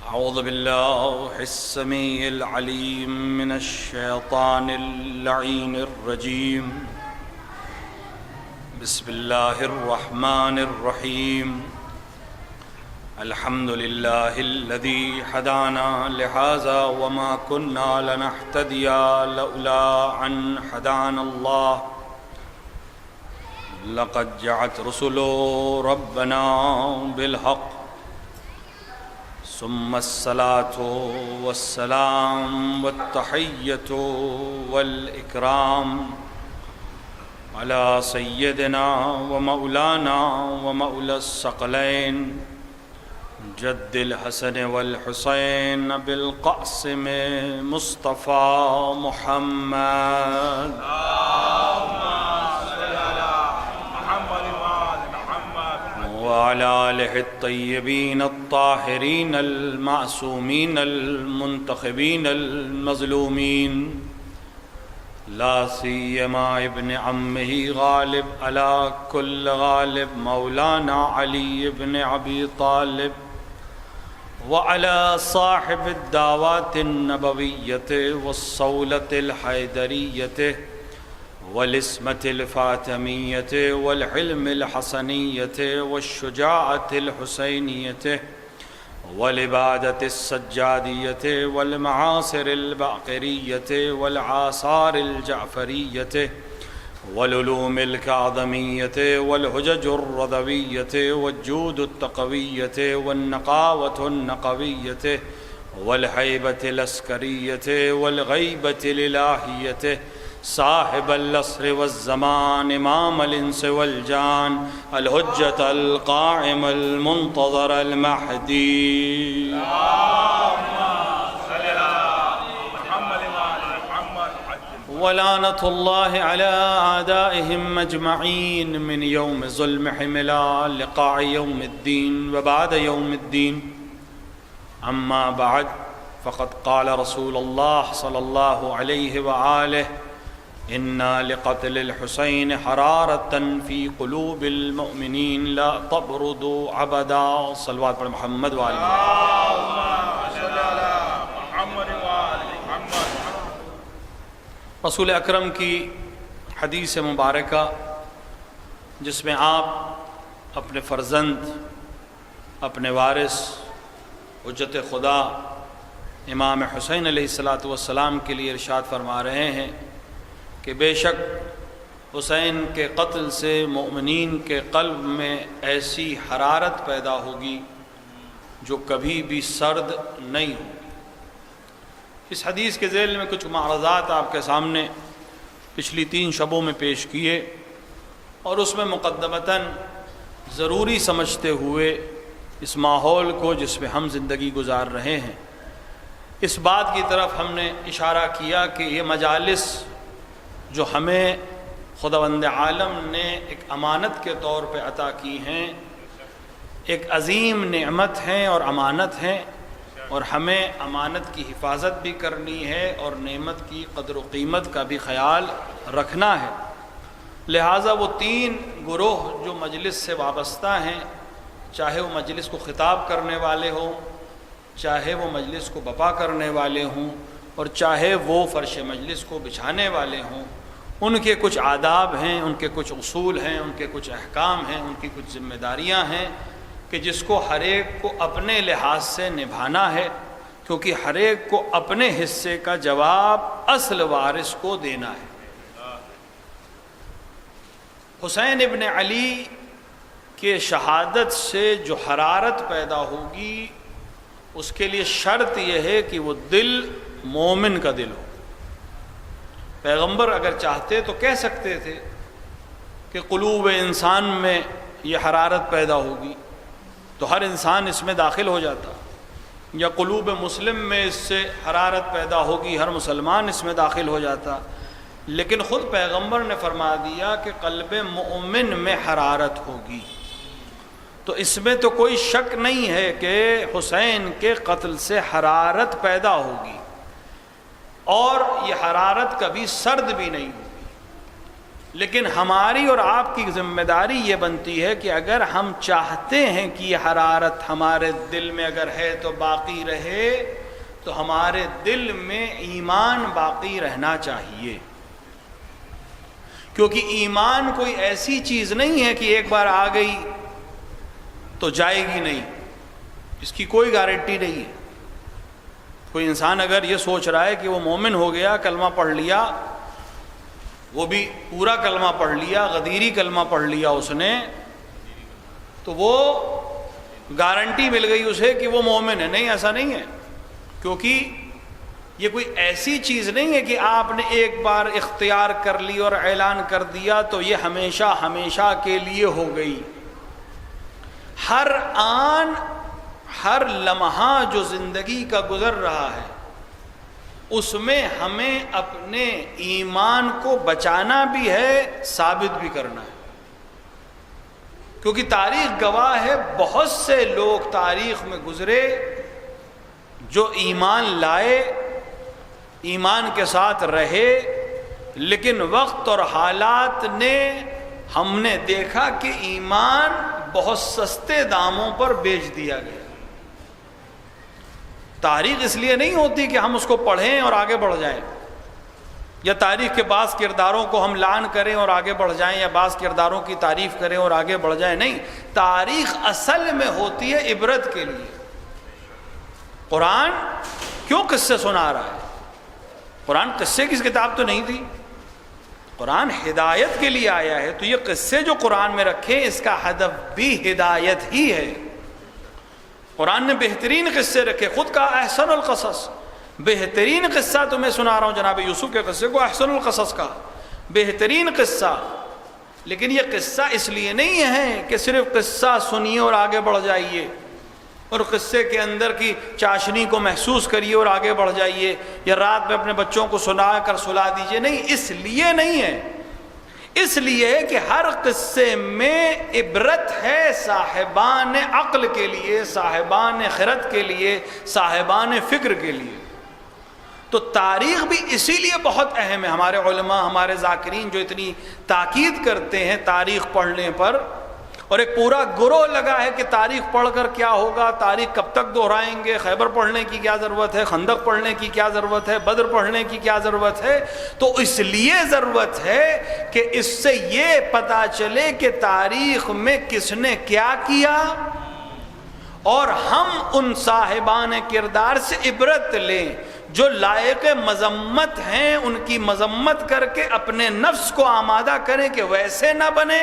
أعوذ بالله السميع العليم من الشيطان اللعين الرجيم. بسم الله الرحمن الرحيم. الحمد لله الذي هدانا لهذا وما كنا لنهتدي لولا أن هدانا الله. لقد جاءت رسل ربنا بالحق ثم الصلاة والسلام والتحية والإكرام على سيدنا ومولانا ومولى الثقلين جد الحسن والحسين بالقاسم مصطفى محمد. وعلى آله الطيبين الطاهرين المعصومين المنتخبين المظلومين، لا سيما ابن عمه غالب على كل غالب مولانا علي بن أبي طالب، وعلى صاحب الدعوات النبوية والصولة الحيدرية والاسمة الفاطمية والحلم الحسنية والشجاعة الحسينية والعبادة السجادية والمعاصر الباقرية والآثار الجعفرية والعلوم الكاظمية والحجج الرضوية والجود التقوية والنقاوة النقوية والهيبة العسكرية والغيبة الإلهية، صاحب العصر والزمان امام الانس والجان، الحجة القائم المنتظر المهدي. ولعنة الله على أعدائهم أجمعين من يوم ظلمهم إلى لقاء يوم الدين وبعد يوم الدين. أما بعد، فقد قال رسول الله صلى الله عليه وآله: إن لقتل الحسين حرارة في قلوب المؤمنين لا تبرد أبدا. صلوات پر محمد وآلہ. رسول اکرم کی حدیث مبارکہ جس میں آپ اپنے فرزند، اپنے وارث، حجت خدا امام حسین علیہ السلام کے لیے ارشاد فرما رہے ہیں کہ بے شک حسین کے قتل سے مومنین کے قلب میں ایسی حرارت پیدا ہوگی جو کبھی بھی سرد نہیں ہوگی. اس حدیث کے ذیل میں کچھ معارضات آپ کے سامنے پچھلی 3 شبوں میں پیش کیے، اور اس میں مقدمتاً ضروری سمجھتے ہوئے اس ماحول کو جس میں ہم زندگی گزار رہے ہیں، اس بات کی طرف ہم نے اشارہ کیا کہ یہ مجالس جو ہمیں خداوند عالم نے ایک امانت کے طور پہ عطا کی ہیں، ایک عظیم نعمت ہیں اور امانت ہیں، اور ہمیں امانت کی حفاظت بھی کرنی ہے اور نعمت کی قدر و قیمت کا بھی خیال رکھنا ہے. لہٰذا وہ 3 گروہ جو مجلس سے وابستہ ہیں، چاہے وہ مجلس کو خطاب کرنے والے ہوں، چاہے وہ مجلس کو بپا کرنے والے ہوں، اور چاہے وہ فرش مجلس کو بچھانے والے ہوں، ان کے کچھ آداب ہیں، ان کے کچھ اصول ہیں، ان کے کچھ احکام ہیں، ان کی کچھ ذمہ داریاں ہیں کہ جس کو ہر ایک کو اپنے لحاظ سے نبھانا ہے، کیونکہ ہر ایک کو اپنے حصے کا جواب اصل وارث کو دینا ہے. حسین ابن علی کے شہادت سے جو حرارت پیدا ہوگی، اس کے لیے شرط یہ ہے کہ وہ دل مومن کا دل ہو. پیغمبر اگر چاہتے تو کہہ سکتے تھے کہ قلوب انسان میں یہ حرارت پیدا ہوگی تو ہر انسان اس میں داخل ہو جاتا، یا قلوب مسلم میں اس سے حرارت پیدا ہوگی، ہر مسلمان اس میں داخل ہو جاتا. لیکن خود پیغمبر نے فرما دیا کہ قلب مومن میں حرارت ہوگی. تو اس میں تو کوئی شک نہیں ہے کہ حسین کے قتل سے حرارت پیدا ہوگی، اور یہ حرارت کبھی سرد بھی نہیں ہوگی. لیکن ہماری اور آپ کی ذمہ داری یہ بنتی ہے کہ اگر ہم چاہتے ہیں کہ یہ حرارت ہمارے دل میں اگر ہے تو باقی رہے، تو ہمارے دل میں ایمان باقی رہنا چاہیے، کیونکہ ایمان کوئی ایسی چیز نہیں ہے کہ ایک بار آ گئی تو جائے گی نہیں، اس کی کوئی گارنٹی نہیں ہے۔ کوئی انسان اگر یہ سوچ رہا ہے کہ وہ مومن ہو گیا، کلمہ پڑھ لیا، وہ بھی پورا کلمہ پڑھ لیا، غدیری کلمہ پڑھ لیا اس نے، تو وہ گارنٹی مل گئی اسے کہ وہ مومن ہے، نہیں، ایسا نہیں ہے، کیونکہ یہ کوئی ایسی چیز نہیں ہے کہ آپ نے ایک بار اختیار کر لی اور اعلان کر دیا تو یہ ہمیشہ ہمیشہ کے لیے ہو گئی۔ ہر آن، ہر لمحہ جو زندگی کا گزر رہا ہے، اس میں ہمیں اپنے ایمان کو بچانا بھی ہے، ثابت بھی کرنا ہے، کیونکہ تاریخ گواہ ہے بہت سے لوگ تاریخ میں گزرے جو ایمان لائے، ایمان کے ساتھ رہے، لیکن وقت اور حالات نے، ہم نے دیکھا کہ ایمان بہت سستے داموں پر بیچ دیا گیا۔ تاریخ اس لیے نہیں ہوتی کہ ہم اس کو پڑھیں اور آگے بڑھ جائیں، یا تاریخ کے بعض کرداروں کو ہم لعن کریں اور آگے بڑھ جائیں، یا بعض کرداروں کی تعریف کریں اور آگے بڑھ جائیں، نہیں، تاریخ اصل میں ہوتی ہے عبرت کے لیے۔ قرآن کیوں قصے سنا رہا ہے؟ قرآن قصے کی کتاب تو نہیں تھی، قرآن ہدایت کے لیے آیا ہے، تو یہ قصے جو قرآن میں رکھے اس کا ہدف بھی ہدایت ہی ہے۔ قرآن نے بہترین قصے رکھے، خود کا احسن القصص، بہترین قصہ تمہیں سنا رہا ہوں، جناب یوسف کے قصے کو احسن القصص کا بہترین قصہ۔ لیکن یہ قصہ اس لیے نہیں ہے کہ صرف قصہ سنیے اور آگے بڑھ جائیے، اور قصے کے اندر کی چاشنی کو محسوس کریے اور آگے بڑھ جائیے، یا رات میں اپنے بچوں کو سنا کر سلا دیجئے، نہیں، اس لیے نہیں ہے۔ اس لیے کہ ہر قصے میں عبرت ہے صاحبان عقل کے لیے، صاحبان خرد کے لیے، صاحبان فکر کے لیے۔ تو تاریخ بھی اسی لیے بہت اہم ہے۔ ہمارے علماء، ہمارے ذاکرین جو اتنی تاکید کرتے ہیں تاریخ پڑھنے پر، اور ایک پورا گروہ لگا ہے کہ تاریخ پڑھ کر کیا ہوگا، تاریخ کب تک دہرائیں گے، خیبر پڑھنے کی کیا ضرورت ہے، خندق پڑھنے کی کیا ضرورت ہے، بدر پڑھنے کی کیا ضرورت ہے؟ تو اس لیے ضرورت ہے کہ اس سے یہ پتہ چلے کہ تاریخ میں کس نے کیا کیا، اور ہم ان صاحبان کردار سے عبرت لیں جو لائق مذمت ہیں، ان کی مذمت کر کے اپنے نفس کو آمادہ کریں کہ ویسے نہ بنے،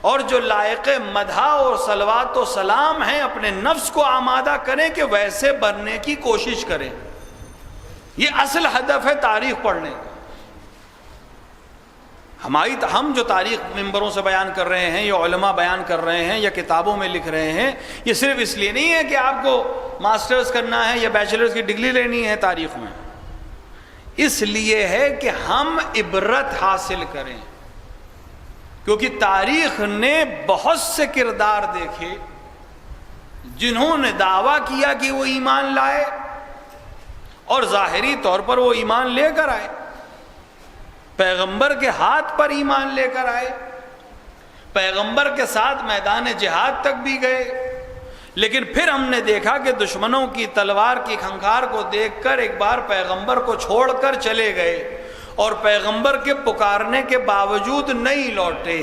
اور جو لائق مدح اور صلوات و سلام ہیں اپنے نفس کو آمادہ کریں کہ ویسے بننے کی کوشش کریں۔ یہ اصل ہدف ہے تاریخ پڑھنے کا۔ ہم جو تاریخ ممبروں سے بیان کر رہے ہیں، یا علماء بیان کر رہے ہیں، یا کتابوں میں لکھ رہے ہیں، یہ صرف اس لیے نہیں ہے کہ آپ کو ماسٹرز کرنا ہے یا بیچلرز کی ڈگری لینی ہے تاریخ میں، اس لیے ہے کہ ہم عبرت حاصل کریں، کیونکہ تاریخ نے بہت سے کردار دیکھے جنہوں نے دعویٰ کیا کہ وہ ایمان لائے، اور ظاہری طور پر وہ ایمان لے کر آئے، پیغمبر کے ہاتھ پر ایمان لے کر آئے، پیغمبر کے ساتھ میدان جہاد تک بھی گئے، لیکن پھر ہم نے دیکھا کہ دشمنوں کی تلوار کی کھنکار کو دیکھ کر ایک بار پیغمبر کو چھوڑ کر چلے گئے، اور پیغمبر کے پکارنے کے باوجود نہیں لوٹے،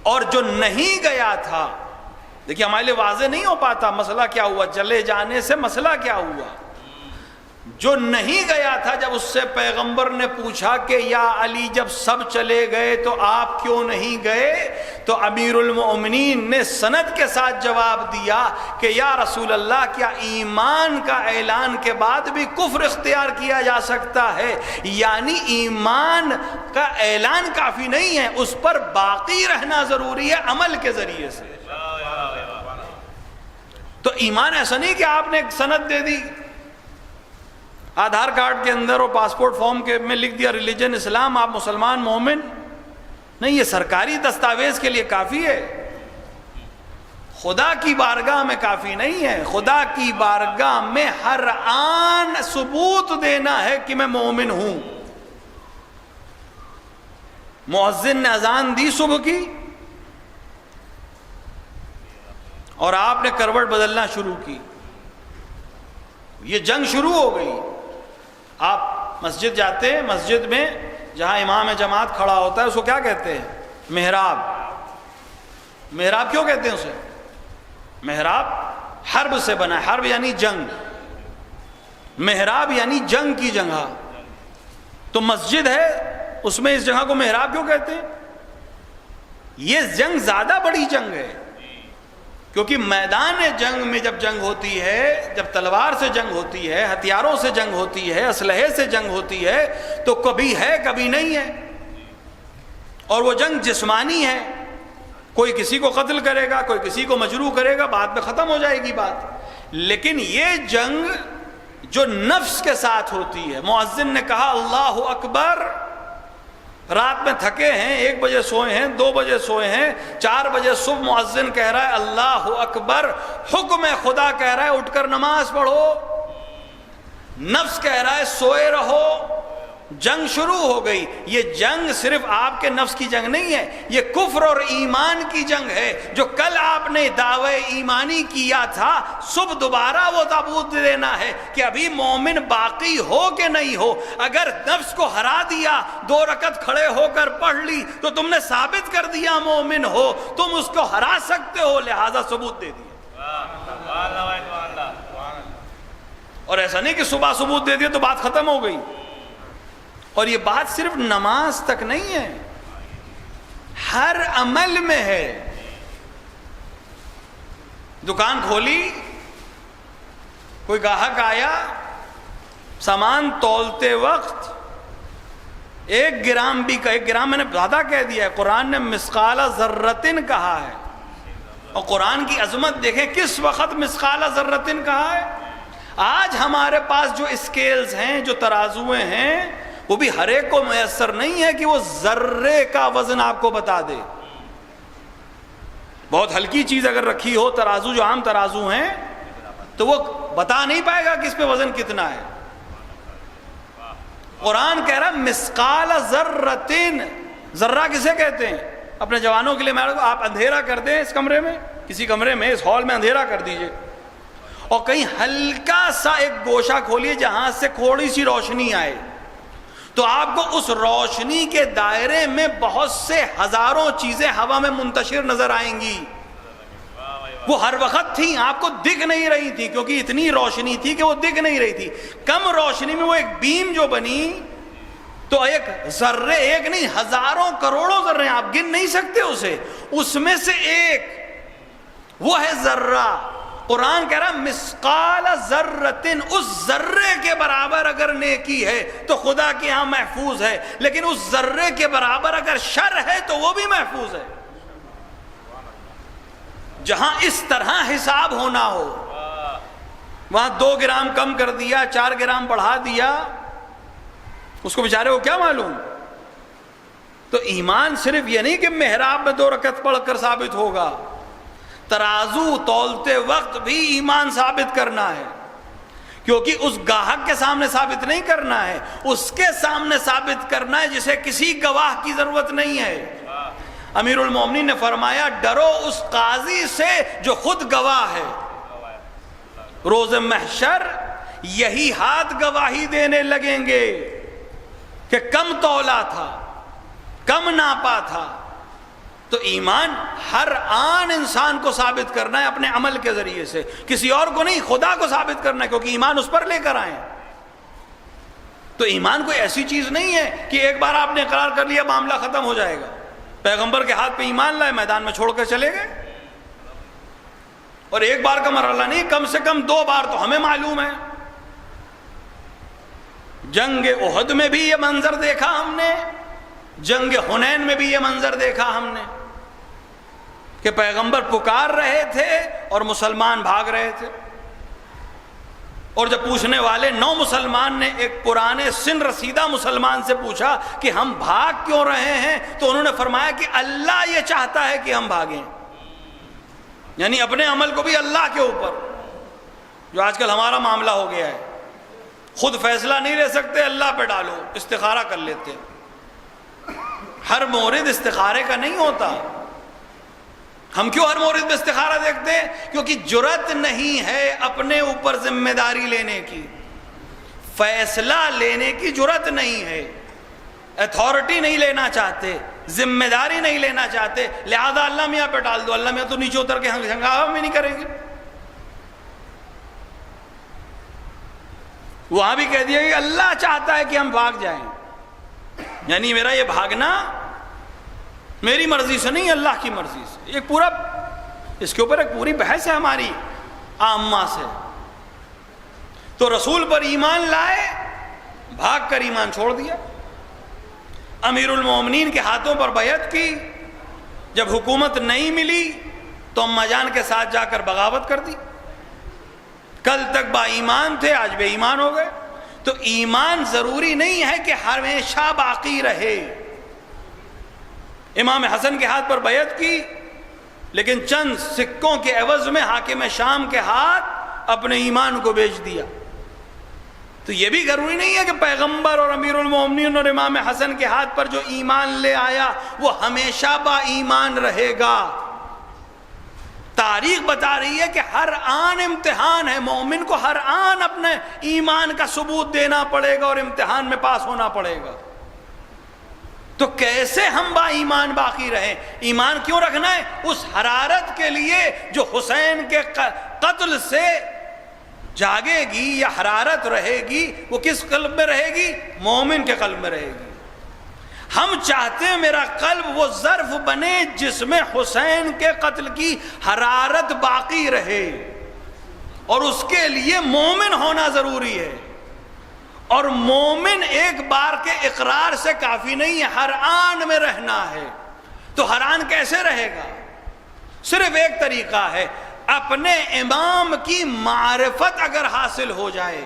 اور جو نہیں گیا تھا، دیکھیے ہمارے لیے واضح نہیں ہو پاتا مسئلہ کیا ہوا، چلے جانے سے مسئلہ کیا ہوا۔ جو نہیں گیا تھا، جب اس سے پیغمبر نے پوچھا کہ یا علی جب سب چلے گئے تو آپ کیوں نہیں گئے، تو امیر المؤمنین نے سند کے ساتھ جواب دیا کہ یا رسول اللہ، کیا ایمان کا اعلان کے بعد بھی کفر اختیار کیا جا سکتا ہے؟ یعنی ایمان کا اعلان کافی نہیں ہے، اس پر باقی رہنا ضروری ہے عمل کے ذریعے سے۔ تو ایمان ایسا نہیں کہ آپ نے ایک سند دے دی، آدھار کارڈ کے اندر اور پاسپورٹ فارم کے میں لکھ دیا ریلیجن اسلام، آپ مسلمان مومن، نہیں، یہ سرکاری دستاویز کے لیے کافی ہے، خدا کی بارگاہ میں کافی نہیں ہے۔ خدا کی بارگاہ میں ہر آن ثبوت دینا ہے کہ میں مومن ہوں۔ مؤذن نے اذان دی صبح کی اور آپ نے کروٹ بدلنا شروع کی، یہ جنگ شروع ہو گئی۔ آپ مسجد جاتے ہیں، مسجد میں جہاں امام جماعت کھڑا ہوتا ہے اس کو کیا کہتے ہیں؟ محراب۔ محراب کیوں کہتے ہیں اسے؟ محراب حرب سے بنا ہے، حرب یعنی جنگ، محراب یعنی جنگ کی جگہ۔ تو مسجد ہے، اس میں اس جگہ کو محراب کیوں کہتے ہیں؟ یہ جنگ زیادہ بڑی جنگ ہے، کیونکہ میدان جنگ میں جب جنگ ہوتی ہے، جب تلوار سے جنگ ہوتی ہے، ہتھیاروں سے جنگ ہوتی ہے، اسلحے سے جنگ ہوتی ہے، تو کبھی ہے کبھی نہیں ہے، اور وہ جنگ جسمانی ہے، کوئی کسی کو قتل کرے گا، کوئی کسی کو مجروح کرے گا، بعد میں ختم ہو جائے گی بات۔ لیکن یہ جنگ جو نفس کے ساتھ ہوتی ہے، مؤذن نے کہا اللہ اکبر، رات میں تھکے ہیں، 1 بجے سوئے ہیں، 2 بجے سوئے ہیں، 4 بجے صبح مؤذن کہہ رہا ہے اللہ اکبر، حکم خدا کہہ رہا ہے اٹھ کر نماز پڑھو، نفس کہہ رہا ہے سوئے رہو، جنگ شروع ہو گئی۔ یہ جنگ صرف آپ کے نفس کی جنگ نہیں ہے، یہ کفر اور ایمان کی جنگ ہے۔ جو کل آپ نے دعوے ایمانی کیا تھا، صبح دوبارہ وہ ثبوت دینا ہے کہ ابھی مومن باقی ہو کہ نہیں ہو۔ اگر نفس کو ہرا دیا، 2 رکعت کھڑے ہو کر پڑھ لی، تو تم نے ثابت کر دیا مومن ہو، تم اس کو ہرا سکتے ہو، لہذا ثبوت دے دیا۔ اور ایسا نہیں کہ صبح ثبوت دے دیا تو بات ختم ہو گئی۔ اور یہ بات صرف نماز تک نہیں ہے، ہر عمل میں ہے۔ دکان کھولی، کوئی گاہک آیا، سامان تولتے وقت 1 گرام بھی، 1 گرام میں نے زیادہ کہہ دیا ہے، قرآن نے مثقال ذرۃ کہا ہے، اور قرآن کی عظمت دیکھیں کس وقت مثقال ذرۃ کہا ہے۔ آج ہمارے پاس جو اسکیلز ہیں، جو ترازویں ہیں، وہ بھی ہر ایک کو میسر نہیں ہے کہ وہ ذرے کا وزن آپ کو بتا دے۔ بہت ہلکی چیز اگر رکھی ہو، ترازو جو عام ترازو ہیں، تو وہ بتا نہیں پائے گا کہ اس پہ وزن کتنا ہے۔ قرآن کہہ رہا مثقال ذرۃ، ذرہ کسے کہتے ہیں؟ اپنے جوانوں کے لیے میں آپ اندھیرا کر دیں اس کمرے میں، کسی کمرے میں، اس ہال میں اندھیرا کر دیجئے، اور کہیں ہلکا سا ایک گوشہ کھولیے جہاں سے تھوڑی سی روشنی آئے، تو آپ کو اس روشنی کے دائرے میں بہت سے ہزاروں چیزیں ہوا میں منتشر نظر آئیں گی۔ وہ ہر وقت تھیں، آپ کو دکھ نہیں رہی تھی، کیونکہ اتنی روشنی تھی کہ وہ دکھ نہیں رہی تھی۔ کم روشنی میں وہ ایک بیم جو بنی، تو ایک ذرے، ایک نہیں ہزاروں کروڑوں ذرے، آپ گن نہیں سکتے اسے، اس میں سے ایک وہ ہے ذرہ۔ قرآن کہہ رہا مثقال ذرۃ، اس ذرے کے برابر اگر نیکی ہے تو خدا کے ہاں محفوظ ہے، لیکن اس ذرے کے برابر اگر شر ہے تو وہ بھی محفوظ ہے۔ جہاں اس طرح حساب ہونا ہو، وہاں 2 گرام کم کر دیا، 4 گرام بڑھا دیا، اس کو بیچارے کو کیا معلوم۔ تو ایمان صرف یہ نہیں کہ محراب میں 2 رکعت پڑھ کر ثابت ہوگا، ترازو تولتے وقت بھی ایمان ثابت کرنا ہے، کیونکہ اس گاہک کے سامنے ثابت نہیں کرنا ہے، اس کے سامنے ثابت کرنا ہے جسے کسی گواہ کی ضرورت نہیں ہے۔ امیر المومنین نے فرمایا ڈرو اس قاضی سے جو خود گواہ ہے، روز محشر یہی ہاتھ گواہی دینے لگیں گے کہ کم تولا تھا، کم ناپا تھا۔ تو ایمان ہر آن انسان کو ثابت کرنا ہے اپنے عمل کے ذریعے سے، کسی اور کو نہیں، خدا کو ثابت کرنا ہے، کیونکہ ایمان اس پر لے کر آئیں۔ تو ایمان کوئی ایسی چیز نہیں ہے کہ ایک بار آپ نے اقرار کر لیا معاملہ ختم ہو جائے گا۔ پیغمبر کے ہاتھ پہ ایمان لائے، میدان میں چھوڑ کر چلے گئے، اور ایک بار کا مرحلہ نہیں، کم سے کم 2 بار تو ہمیں معلوم ہے۔ جنگ احد میں بھی یہ منظر دیکھا ہم نے، جنگ حنین میں بھی یہ منظر دیکھا ہم نے کہ پیغمبر پکار رہے تھے اور مسلمان بھاگ رہے تھے، اور جب پوچھنے والے 9 مسلمان نے ایک پرانے سن رسیدہ مسلمان سے پوچھا کہ ہم بھاگ کیوں رہے ہیں، تو انہوں نے فرمایا کہ اللہ یہ چاہتا ہے کہ ہم بھاگیں، یعنی اپنے عمل کو بھی اللہ کے اوپر، جو آج کل ہمارا معاملہ ہو گیا ہے، خود فیصلہ نہیں لے سکتے، اللہ پہ ڈالو، استخارہ کر لیتے ہیں۔ ہر مورد استخارے کا نہیں ہوتا. ہم کیوں ہر مورد میں استخارہ دیکھتے ہیں؟ کیونکہ جرأت نہیں ہے اپنے اوپر ذمہ داری لینے کی، فیصلہ لینے کی جرأت نہیں ہے، اتھارٹی نہیں لینا چاہتے، ذمہ داری نہیں لینا چاہتے، لہذا اللہ میاں پہ ڈال دو، اللہ میاں تو نیچے اتر کے ہنگامہ بھی نہیں کریں گے. وہاں بھی کہہ دیا کہ اللہ چاہتا ہے کہ ہم بھاگ جائیں، یعنی میرا یہ بھاگنا میری مرضی سے نہیں، اللہ کی مرضی سے. ایک پورا اس کے اوپر ایک پوری بحث ہے ہماری عامہ سے. تو رسول پر ایمان لائے، بھاگ کر ایمان چھوڑ دیا. امیر المومنین کے ہاتھوں پر بیعت کی، جب حکومت نہیں ملی تو اماں جان کے ساتھ جا کر بغاوت کر دی. کل تک با ایمان تھے، آج بے ایمان ہو گئے. تو ایمان ضروری نہیں ہے کہ ہمیشہ باقی رہے. امام حسن کے ہاتھ پر بیعت کی، لیکن چند سکوں کے عوض میں حاکم شام کے ہاتھ اپنے ایمان کو بیچ دیا. تو یہ بھی ضروری نہیں ہے کہ پیغمبر اور امیر المومنین اور امام حسن کے ہاتھ پر جو ایمان لے آیا وہ ہمیشہ با ایمان رہے گا. تاریخ بتا رہی ہے کہ ہر آن امتحان ہے، مومن کو ہر آن اپنے ایمان کا ثبوت دینا پڑے گا اور امتحان میں پاس ہونا پڑے گا. تو کیسے ہم با ایمان باقی رہیں؟ ایمان کیوں رکھنا ہے؟ اس حرارت کے لیے جو حسین کے قتل سے جاگے گی یا حرارت رہے گی، وہ کس قلب میں رہے گی؟ مومن کے قلب میں رہے گی. ہم چاہتے ہیں میرا قلب وہ ظرف بنے جس میں حسین کے قتل کی حرارت باقی رہے، اور اس کے لیے مومن ہونا ضروری ہے. اور مومن ایک بار کے اقرار سے کافی نہیں ہے، ہر آن میں رہنا ہے. تو ہر آن کیسے رہے گا؟ صرف ایک طریقہ ہے، اپنے امام کی معرفت اگر حاصل ہو جائے.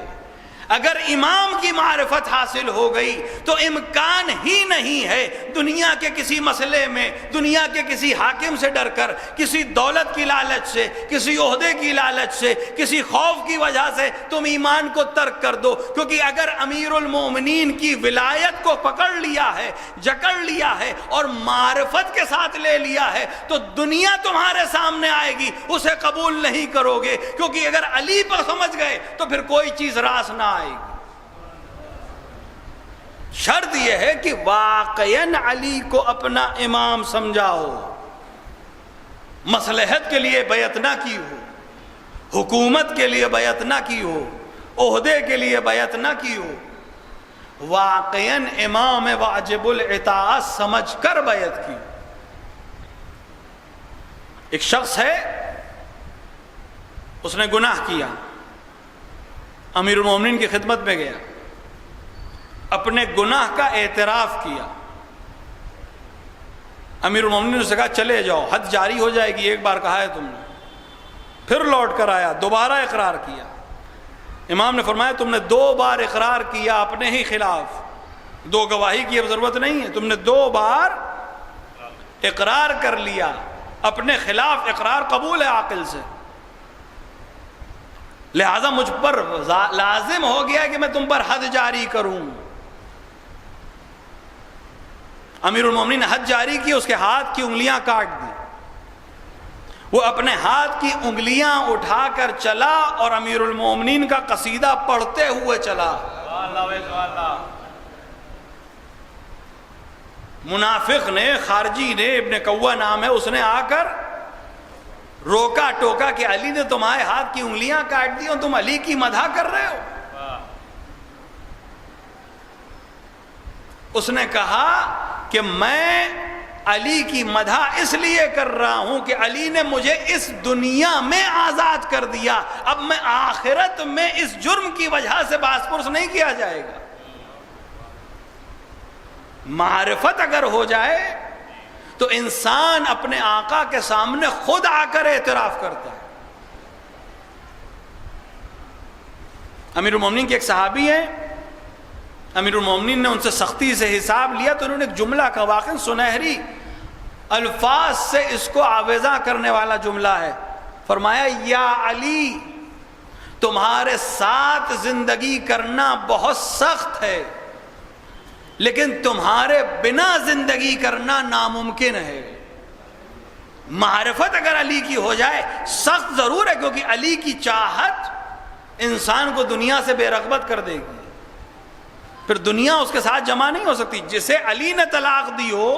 اگر امام کی معرفت حاصل ہو گئی تو امکان ہی نہیں ہے دنیا کے کسی مسئلے میں، دنیا کے کسی حاکم سے ڈر کر، کسی دولت کی لالچ سے، کسی عہدے کی لالچ سے، کسی خوف کی وجہ سے تم ایمان کو ترک کر دو. کیونکہ اگر امیر المومنین کی ولایت کو پکڑ لیا ہے، جکڑ لیا ہے اور معرفت کے ساتھ لے لیا ہے تو دنیا تمہارے سامنے آئے گی، اسے قبول نہیں کرو گے. کیونکہ اگر علی پر سمجھ گئے تو پھر کوئی چیز راس نہ آئے گی. شرط یہ ہے کہ واقعاً علی کو اپنا امام سمجھاؤ، مصلحت کے لیے بیعت نہ کی ہو، حکومت کے لیے بیعت نہ کی ہو، عہدے کے لیے بیعت نہ کی ہو، واقعاً امام واجب الاطاعت سمجھ کر بیعت کی. ایک شخص ہے، اس نے گناہ کیا، امیر المومنین کی خدمت میں گیا، اپنے گناہ کا اعتراف کیا. امیر المومنین نے کہا چلے جاؤ، حد جاری ہو جائے گی، ایک بار کہا ہے تم نے. پھر لوٹ کر آیا، دوبارہ اقرار کیا. امام نے فرمایا تم نے 2 بار اقرار کیا اپنے ہی خلاف، 2 گواہی کی اب ضرورت نہیں ہے، تم نے 2 بار اقرار کر لیا اپنے خلاف. اقرار قبول ہے عاقل سے، لہذا مجھ پر لازم ہو گیا کہ میں تم پر حد جاری کروں. امیر المومنین نے حد جاری کی، اس کے ہاتھ کی انگلیاں کاٹ دی. وہ اپنے ہاتھ کی انگلیاں اٹھا کر چلا اور امیر المومنین کا قصیدہ پڑھتے ہوئے چلا. منافق نے، خارجی نے، ابن قوہ نام ہے، اس نے آ کر روکا ٹوکا کہ علی نے تمہارے ہاتھ کی انگلیاں کاٹ دی اور تم علی کی مدح کر رہے ہو. اس نے کہا کہ میں علی کی مدح اس لیے کر رہا ہوں کہ علی نے مجھے اس دنیا میں آزاد کر دیا، اب میں آخرت میں اس جرم کی وجہ سے باس پرس نہیں کیا جائے گا. معرفت اگر ہو جائے تو انسان اپنے آقا کے سامنے خود آ کر اعتراف کرتا ہے. امیر المومنین کے ایک صحابی ہیں، امیر المومنین نے ان سے سختی سے حساب لیا تو انہوں نے ایک جملہ کہا، واقعی سنہری الفاظ سے اس کو آویزاں کرنے والا جملہ ہے. فرمایا یا علی تمہارے ساتھ زندگی کرنا بہت سخت ہے، لیکن تمہارے بنا زندگی کرنا ناممکن ہے۔ معرفت اگر علی کی ہو جائے، سخت ضرور ہے، کیونکہ علی کی چاہت انسان کو دنیا سے بے رغبت کر دے گی، پھر دنیا اس کے ساتھ جمع نہیں ہو سکتی۔ جسے علی نے طلاق دی ہو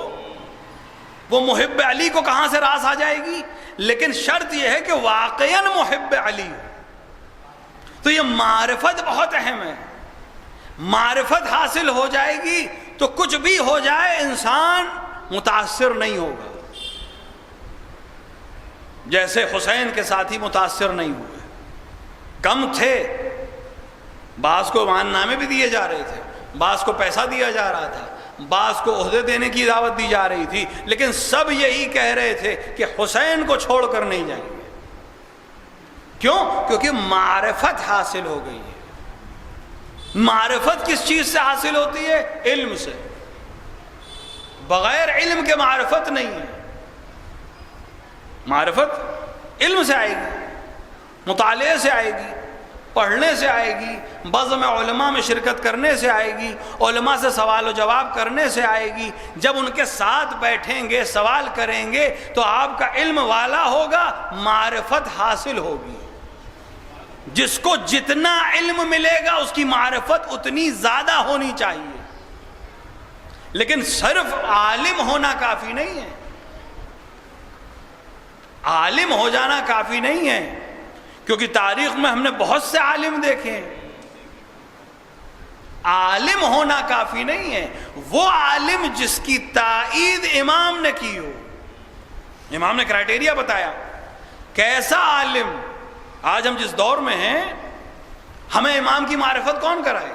وہ محب علی کو کہاں سے راس آ جائے گی؟ لیکن شرط یہ ہے کہ واقعاً محب علی ہو۔ تو یہ معرفت بہت اہم ہے۔ معرفت حاصل ہو جائے گی تو کچھ بھی ہو جائے انسان متاثر نہیں ہوگا، جیسے حسین کے ساتھ ہی متاثر نہیں ہوئے۔ کم تھے، بعض کو ایمان نامے بھی دیے جا رہے تھے، بعض کو پیسہ دیا جا رہا تھا، بعض کو عہدے دینے کی دعوت دی جا رہی تھی، لیکن سب یہی کہہ رہے تھے کہ حسین کو چھوڑ کر نہیں جائیں گے۔ کیوں؟ کیونکہ معرفت حاصل ہو گئی ہے۔ معرفت کس چیز سے حاصل ہوتی ہے؟ علم سے۔ بغیر علم کے معرفت نہیں ہے۔ معرفت علم سے آئے گی، مطالعے سے آئے گی، پڑھنے سے آئے گی، بزم علماء میں شرکت کرنے سے آئے گی، علماء سے سوال و جواب کرنے سے آئے گی۔ جب ان کے ساتھ بیٹھیں گے، سوال کریں گے تو آپ کا علم والا ہوگا، معرفت حاصل ہوگی۔ جس کو جتنا علم ملے گا اس کی معرفت اتنی زیادہ ہونی چاہیے، لیکن صرف عالم ہونا کافی نہیں ہے۔ عالم ہو جانا کافی نہیں ہے، کیونکہ تاریخ میں ہم نے بہت سے عالم دیکھے ہیں۔ عالم ہونا کافی نہیں ہے، وہ عالم جس کی تائید امام نے کی ہو۔ امام نے کرائٹیریا بتایا، کیسا عالم۔ آج ہم جس دور میں ہیں، ہمیں امام کی معرفت کون کرائے؟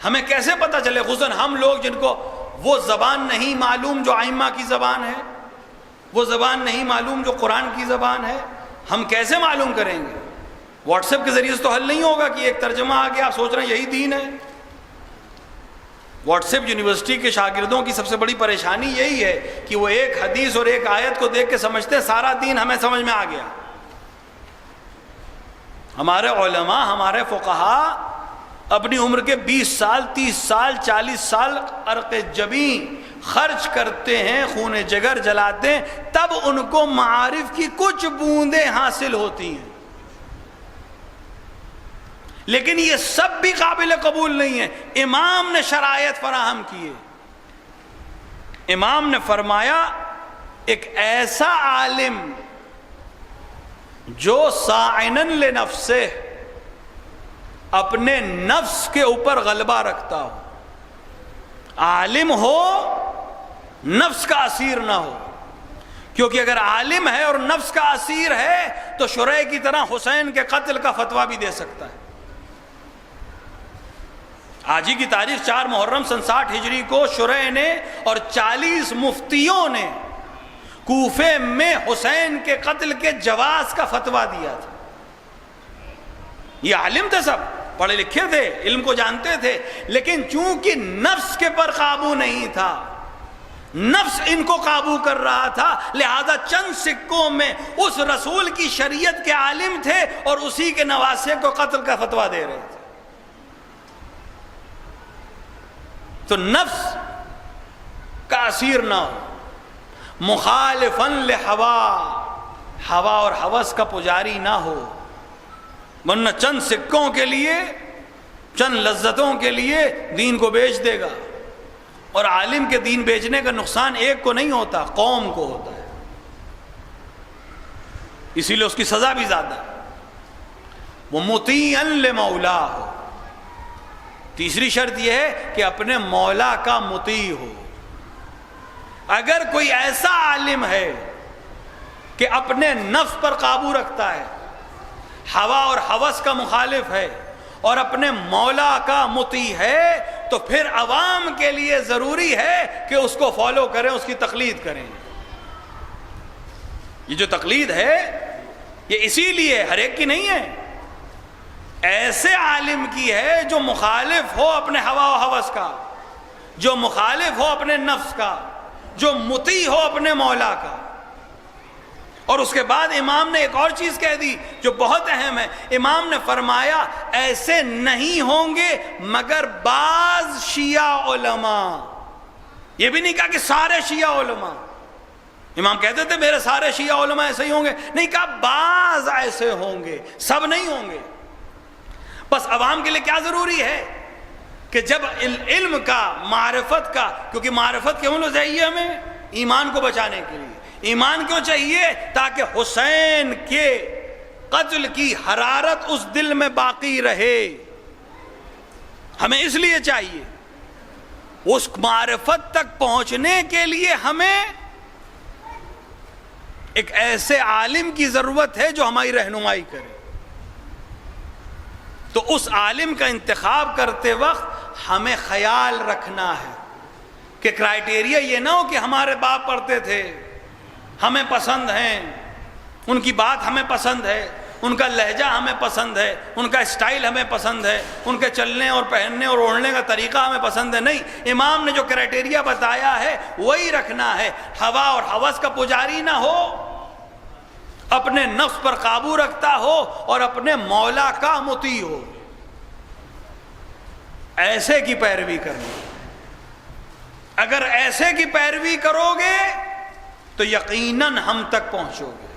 ہمیں کیسے پتہ چلے؟ خصوصاً ہم لوگ جن کو وہ زبان نہیں معلوم جو ائمہ کی زبان ہے، وہ زبان نہیں معلوم جو قرآن کی زبان ہے، ہم کیسے معلوم کریں گے؟ واٹس ایپ کے ذریعے سے تو حل نہیں ہوگا کہ ایک ترجمہ آ گیا آپ سوچ رہے ہیں یہی دین ہے۔ واٹس ایپ یونیورسٹی کے شاگردوں کی سب سے بڑی پریشانی یہی ہے کہ وہ ایک حدیث اور ایک آیت کو دیکھ کے سمجھتے سارا دین ہمیں سمجھ میں آ گیا۔ ہمارے علماء، ہمارے فقہاء اپنی عمر کے 20 سال، 30 سال، 40 سال عرق جبین خرچ کرتے ہیں، خون جگر جلاتے ہیں، تب ان کو معارف کی کچھ بوندیں حاصل ہوتی ہیں۔ لیکن یہ سب بھی قابل قبول نہیں ہے۔ امام نے شرائط فراہم کیے۔ امام نے فرمایا ایک ایسا عالم جو ساعنن لنفسہ، اپنے نفس کے اوپر غلبہ رکھتا ہو، عالم ہو نفس کا اسیر نہ ہو، کیونکہ اگر عالم ہے اور نفس کا اسیر ہے تو شریح کی طرح حسین کے قتل کا فتویٰ بھی دے سکتا ہے۔ آج ہی کی تاریخ 4 محرم سن 60 ہجری کو شریح نے اور 40 مفتیوں نے کوفے میں حسین کے قتل کے جواز کا فتویٰ دیا تھا۔ یہ عالم تھے، سب پڑھے لکھے تھے، علم کو جانتے تھے، لیکن چونکہ نفس کے پر قابو نہیں تھا، نفس ان کو قابو کر رہا تھا، لہذا چند سکوں میں اس رسول کی شریعت کے عالم تھے اور اسی کے نواسے کو قتل کا فتویٰ دے رہے تھے۔ تو نفس کا اسیر نہ ہو، مخالفاً لہوا، ہوا اور ہوس کا پجاری نہ ہو، ورنہ چند سکوں کے لیے، چند لذتوں کے لیے دین کو بیچ دے گا۔ اور عالم کے دین بیچنے کا نقصان ایک کو نہیں ہوتا، قوم کو ہوتا ہے، اسی لیے اس کی سزا بھی زیادہ ہے۔ وہ مطیعاً لمولا ہو۔ تیسری شرط یہ ہے کہ اپنے مولا کا مطیع ہو۔ اگر کوئی ایسا عالم ہے کہ اپنے نفس پر قابو رکھتا ہے، ہوا اور ہوس کا مخالف ہے اور اپنے مولا کا مطیع ہے، تو پھر عوام کے لیے ضروری ہے کہ اس کو فالو کریں، اس کی تقلید کریں۔ یہ جو تقلید ہے یہ اسی لیے ہر ایک کی نہیں ہے، ایسے عالم کی ہے جو مخالف ہو اپنے ہوا و ہوس کا، جو مخالف ہو اپنے نفس کا، جو مطیع ہو اپنے مولا کا۔ اور اس کے بعد امام نے ایک اور چیز کہہ دی جو بہت اہم ہے. امام نے فرمایا ایسے نہیں ہوں گے مگر بعض شیعہ علماء. یہ بھی نہیں کہا کہ سارے شیعہ علماء. امام کہتے تھے میرے سارے شیعہ علماء ایسے ہی ہوں گے، نہیں کہا بعض ایسے ہوں گے، سب نہیں ہوں گے. بس عوام کے لیے کیا ضروری ہے کہ جب علم کا، معرفت کا، کیونکہ معرفت کیوں چاہیے ہمیں؟ ایمان کو بچانے کے لیے. ایمان کیوں چاہیے؟ تاکہ حسین کے قتل کی حرارت اس دل میں باقی رہے. ہمیں اس لیے چاہیے. اس معرفت تک پہنچنے کے لیے ہمیں ایک ایسے عالم کی ضرورت ہے جو ہماری رہنمائی کرے. تو اس عالم کا انتخاب کرتے وقت ہمیں خیال رکھنا ہے کہ کرائیٹیریا یہ نہ ہو کہ ہمارے باپ پڑھتے تھے، ہمیں پسند ہیں، ان کی بات ہمیں پسند ہے، ان کا لہجہ ہمیں پسند ہے، ان کا اسٹائل ہمیں پسند ہے، ان کے چلنے اور پہننے اور اوڑھنے کا طریقہ ہمیں پسند ہے. نہیں، امام نے جو کرائیٹیریا بتایا ہے وہی رکھنا ہے. ہوا اور ہوس کا پجاری نہ ہو، اپنے نفس پر قابو رکھتا ہو اور اپنے مولا کا مطیع ہو. ایسے کی پیروی کرنی. اگر ایسے کی پیروی کرو گے تو یقیناً ہم تک پہنچو گے.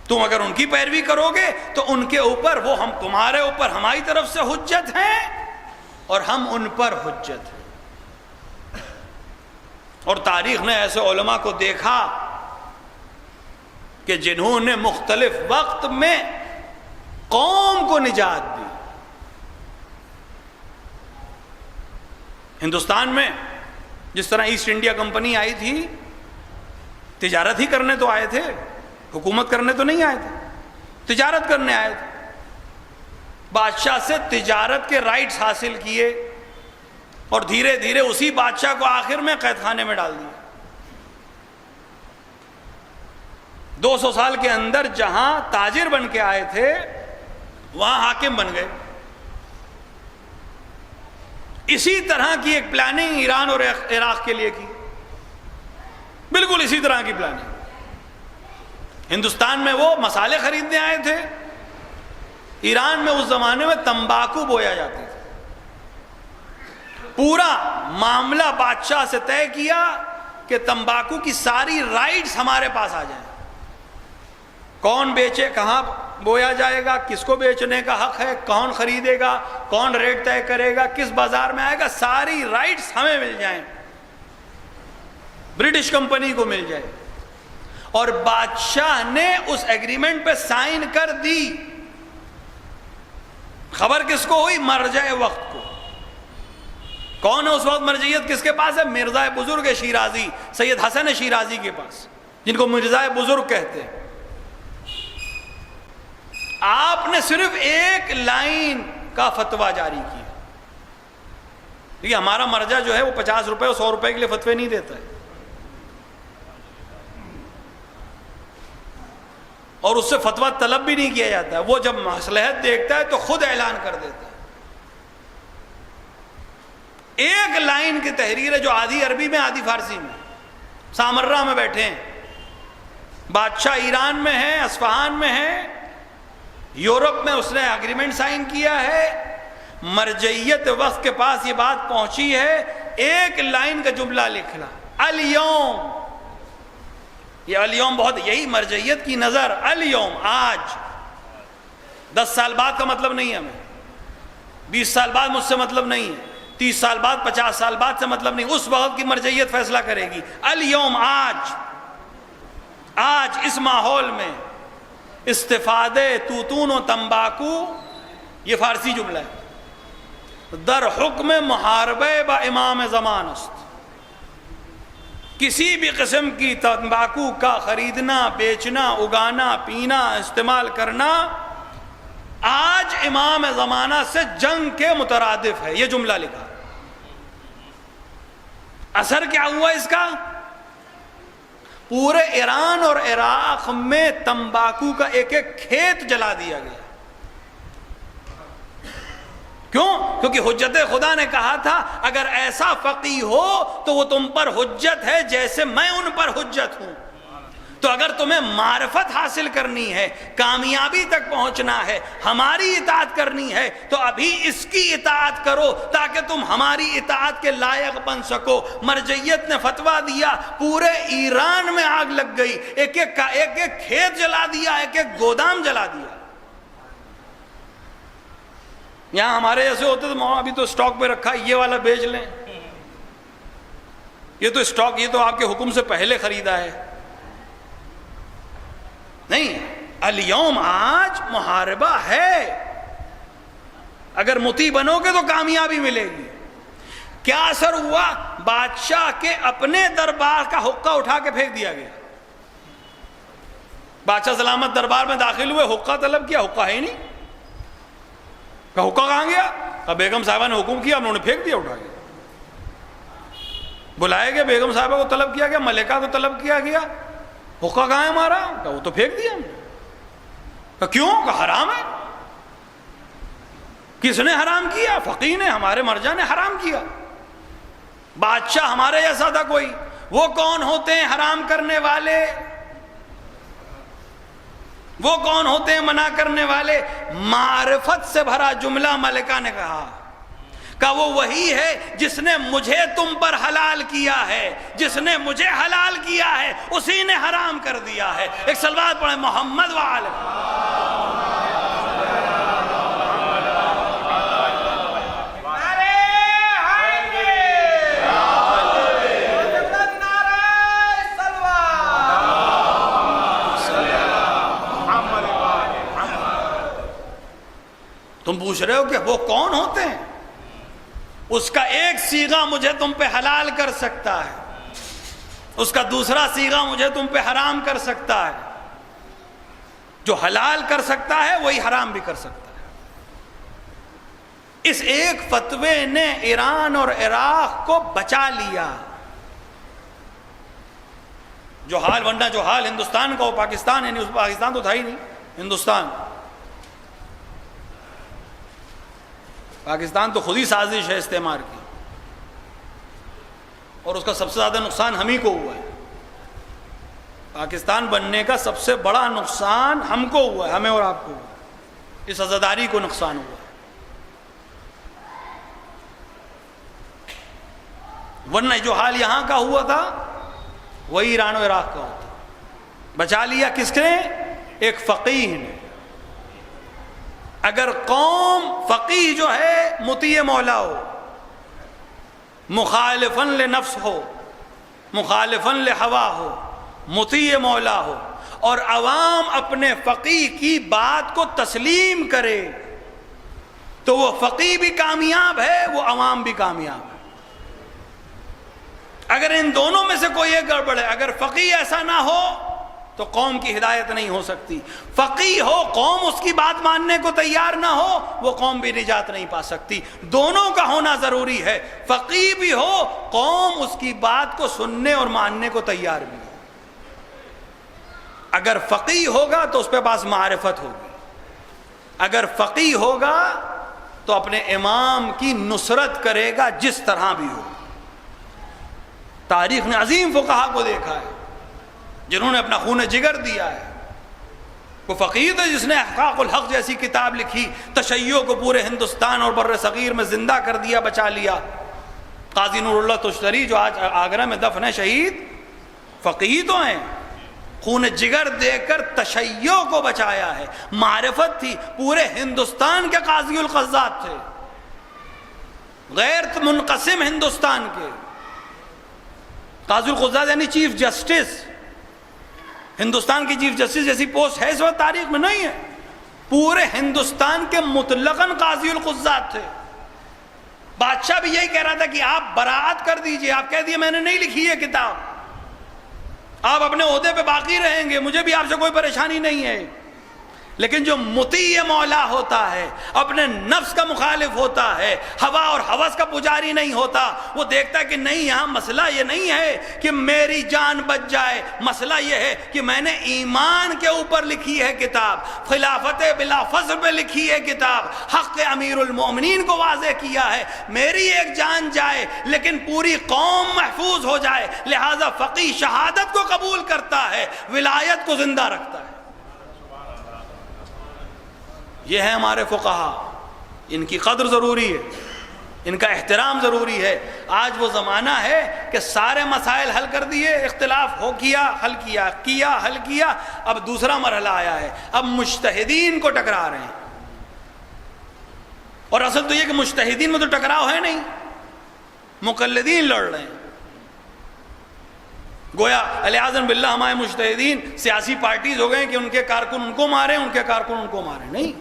تم اگر ان کی پیروی کرو گے تو ان کے اوپر وہ، ہم تمہارے اوپر ہماری طرف سے حجت ہیں اور ہم ان پر حجت ہیں. اور تاریخ نے ایسے علماء کو دیکھا کہ جنہوں نے مختلف وقت میں قوم کو نجات دی. ہندوستان میں جس طرح ایسٹ انڈیا کمپنی آئی تھی، تجارت ہی کرنے تو آئے تھے، حکومت کرنے تو نہیں آئے تھے، تجارت کرنے آئے تھے. بادشاہ سے تجارت کے رائٹس حاصل کیے اور دھیرے دھیرے اسی بادشاہ کو آخر میں قید خانے میں ڈال دیا. 200 سال کے اندر جہاں تاجر بن کے آئے تھے وہاں حاکم بن گئے. اسی طرح کی ایک پلاننگ ایران اور عراق کے لیے کی، بالکل اسی طرح کی پلاننگ. ہندوستان میں وہ مسالے خریدنے آئے تھے، ایران میں اس زمانے میں تمباکو بویا جاتی تھی. پورا معاملہ بادشاہ سے طے کیا کہ تمباکو کی ساری رائٹس ہمارے پاس آ جائیں. کون بیچے، کہاں بویا جائے گا، کس کو بیچنے کا حق ہے، کون خریدے گا، کون ریٹ طے کرے گا، کس بازار میں آئے گا، ساری رائٹس ہمیں مل جائیں، برٹش کمپنی کو مل جائے. اور بادشاہ نے اس ایگریمنٹ پہ سائن کر دی. خبر کس کو ہوئی؟ مرجع وقت کو. کون ہے اس وقت مرجعیت کس کے پاس ہے؟ مرزا بزرگ شیرازی، سید حسن شیرازی کے پاس، جن کو مرزا بزرگ کہتے ہیں. آپ نے صرف ایک لائن کا فتویٰ جاری کیا. دیکھیے ہمارا مرجع جو ہے وہ 50 روپے اور 100 روپے کے لیے فتوے نہیں دیتا ہے، اور اس سے فتویٰ طلب بھی نہیں کیا جاتا ہے. وہ جب مصلحت دیکھتا ہے تو خود اعلان کر دیتا ہے. ایک لائن کی تحریر ہے جو آدھی عربی میں آدھی فارسی میں. سامرہ میں بیٹھے ہیں، بادشاہ ایران میں ہے، اصفہان میں ہے، یورپ میں اس نے اگریمنٹ سائن کیا ہے. مرجعیت وقت کے پاس یہ بات پہنچی ہے، ایک لائن کا جملہ لکھنا، الیوم. یہ الیوم بہت، یہی مرجعیت کی نظر. الیوم، آج. 10 سال بعد کا مطلب نہیں ہے ہمیں، 20 سال بعد مجھ سے مطلب نہیں ہے، 30 سال بعد، 50 سال بعد سے مطلب نہیں. اس وقت کی مرجعیت فیصلہ کرے گی. الیوم، آج. آج اس ماحول میں استفادے توتون و تمباکو، یہ فارسی جملہ ہے، در حکم محاربہ با امام زمان است. کسی بھی قسم کی تمباکو کا خریدنا، بیچنا، اگانا، پینا، استعمال کرنا آج امام زمانہ سے جنگ کے مترادف ہے. یہ جملہ لکھا. اثر کیا ہوا اس کا؟ پورے ایران اور عراق میں تمباکو کا ایک ایک کھیت جلا دیا گیا. کیوں؟ کیونکہ حجت خدا نے کہا تھا اگر ایسا فقیہ ہو تو وہ تم پر حجت ہے جیسے میں ان پر حجت ہوں. تو اگر تمہیں معرفت حاصل کرنی ہے، کامیابی تک پہنچنا ہے، ہماری اطاعت کرنی ہے، تو ابھی اس کی اطاعت کرو تاکہ تم ہماری اطاعت کے لائق بن سکو۔ مرجعیت نے فتویٰ دیا، پورے ایران میں آگ لگ گئی، ایک ایک کھیت جلا دیا، ایک ایک گودام جلا دیا۔ یہاں ہمارے جیسے ہوتے تو ابھی تو سٹاک پہ رکھا، یہ والا بیچ لیں، یہ تو سٹاک، یہ تو آپ کے حکم سے پہلے خریدا ہے۔ نہیں، الیوم آج محاربہ ہے، اگر مطیع بنو گے تو کامیابی ملے گی۔ کیا اثر ہوا؟ بادشاہ کے اپنے دربار کا حقہ اٹھا کے پھینک دیا گیا۔ بادشاہ سلامت دربار میں داخل ہوئے، حقہ طلب کیا، حقہ ہے ہی نہیں، کہ حقہ کہاں گیا؟ بیگم صاحبہ نے حکم کیا، انہوں نے پھینک دیا اٹھا کے۔ بلائے گئے، بیگم صاحبہ کو طلب کیا گیا، ملکہ کو طلب کیا گیا، حقہ کہاں ہے ہمارا؟ کہ وہ تو پھینک دیا ہم نے۔ کہ کیوں؟ کہ حرام ہے۔ کس نے حرام کیا؟ فقیہ نے، ہمارے مرجع نے حرام کیا۔ بادشاہ ہمارے جیسا تھا کوئی؟ وہ کون ہوتے ہیں حرام کرنے والے؟ وہ کون ہوتے ہیں منع کرنے والے؟ معرفت سے بھرا جملہ ملکہ نے کہا کہ وہ وہی ہے جس نے مجھے تم پر حلال کیا ہے، جس نے مجھے حلال کیا ہے اسی نے حرام کر دیا ہے۔ ایک صلوات پڑھیں محمد وآلہ۔ تم پوچھ رہے ہو کہ وہ کون ہوتے ہیں؟ اس کا ایک صیغہ مجھے تم پہ حلال کر سکتا ہے، اس کا دوسرا صیغہ مجھے تم پہ حرام کر سکتا ہے۔ جو حلال کر سکتا ہے وہی حرام بھی کر سکتا ہے۔ اس ایک فتوے نے ایران اور عراق کو بچا لیا۔ جو حال، ورنہ جو حال ہندوستان کا وہ پاکستان، یعنی اس پاکستان تو تھا ہی نہیں، ہندوستان، پاکستان تو خود ہی سازش ہے استعمار کی، اور اس کا سب سے زیادہ نقصان ہم ہی کو ہوا ہے۔ پاکستان بننے کا سب سے بڑا نقصان ہم کو ہوا ہے، ہمیں اور آپ کو ہوا ہے، اس عزاداری کو نقصان ہوا ہے۔ ورنہ جو حال یہاں کا ہوا تھا وہی ایران و عراق کا ہوتا۔ بچا لیا کس نے؟ ایک فقیہ نے۔ اگر قوم فقیہ جو ہے مطیع مولا ہو، مخالفاً لنفس ہو، مخالفاً لہوا ہو، مطیع مولا ہو، اور عوام اپنے فقیہ کی بات کو تسلیم کرے، تو وہ فقیہ بھی کامیاب ہے، وہ عوام بھی کامیاب ہے۔ اگر ان دونوں میں سے کوئی ایک گڑبڑ ہے، اگر فقیہ ایسا نہ ہو تو قوم کی ہدایت نہیں ہو سکتی۔ فقیہ ہو، قوم اس کی بات ماننے کو تیار نہ ہو، وہ قوم بھی نجات نہیں پا سکتی۔ دونوں کا ہونا ضروری ہے، فقیہ بھی ہو، قوم اس کی بات کو سننے اور ماننے کو تیار بھی ہو۔ اگر فقیہ ہوگا تو اس پہ پاس معرفت ہوگی، اگر فقیہ ہوگا تو اپنے امام کی نصرت کرے گا جس طرح بھی ہو۔ تاریخ نے عظیم فقہا کو دیکھا ہے جنہوں نے اپنا خون جگر دیا ہے۔ وہ فقیہ تھے جس نے احقاق الحق جیسی کتاب لکھی، تشیع کو پورے ہندوستان اور بر صغیر میں زندہ کر دیا، بچا لیا۔ قاضی نور اللہ تشتری جو آج آگرہ میں دفن ہے شہید، فقیہ تو ہیں، خون جگر دے کر تشیع کو بچایا ہے۔ معرفت تھی، پورے ہندوستان کے قاضی القضات تھے، غیر منقسم ہندوستان کے قاضی القضات، یعنی چیف جسٹس۔ ہندوستان کی چیف جسٹس جیسی پوسٹ ہے اس وقت تاریخ میں نہیں ہے، پورے ہندوستان کے مطلقاً قاضی القضات تھے۔ بادشاہ بھی یہی کہہ رہا تھا کہ آپ براعت کر دیجئے، آپ کہہ دیے میں نے نہیں لکھی یہ کتاب، آپ اپنے عہدے پہ باقی رہیں گے، مجھے بھی آپ سے کوئی پریشانی نہیں ہے، لیکن جو مطیع مولا ہوتا ہے، اپنے نفس کا مخالف ہوتا ہے، ہوا اور ہوس کا پجاری نہیں ہوتا، وہ دیکھتا ہے کہ نہیں، یہاں مسئلہ یہ نہیں ہے کہ میری جان بچ جائے، مسئلہ یہ ہے کہ میں نے ایمان کے اوپر لکھی ہے کتاب، خلافت بلا فضل پہ لکھی ہے کتاب، حق امیر المومنین کو واضح کیا ہے، میری ایک جان جائے لیکن پوری قوم محفوظ ہو جائے، لہذا فقیہ شہادت کو قبول کرتا ہے، ولایت کو زندہ رکھتا ہے۔ یہ ہے ہمارے فقہا، ان کی قدر ضروری ہے، ان کا احترام ضروری ہے۔ آج وہ زمانہ ہے کہ سارے مسائل حل کر دیے، اختلاف ہو کیا، حل کیا، اب دوسرا مرحلہ آیا ہے، اب مجتہدین کو ٹکرا رہے ہیں۔ اور اصل تو یہ کہ مجتہدین میں تو ٹکراؤ ہے نہیں، مقلدین لڑ رہے ہیں۔ گویا الیاذن باللہ ہمارے مجتہدین سیاسی پارٹیز ہو گئے کہ ان کے کارکن ان کو ماریں، ان کے کارکن ان کو ماریں، نہیں،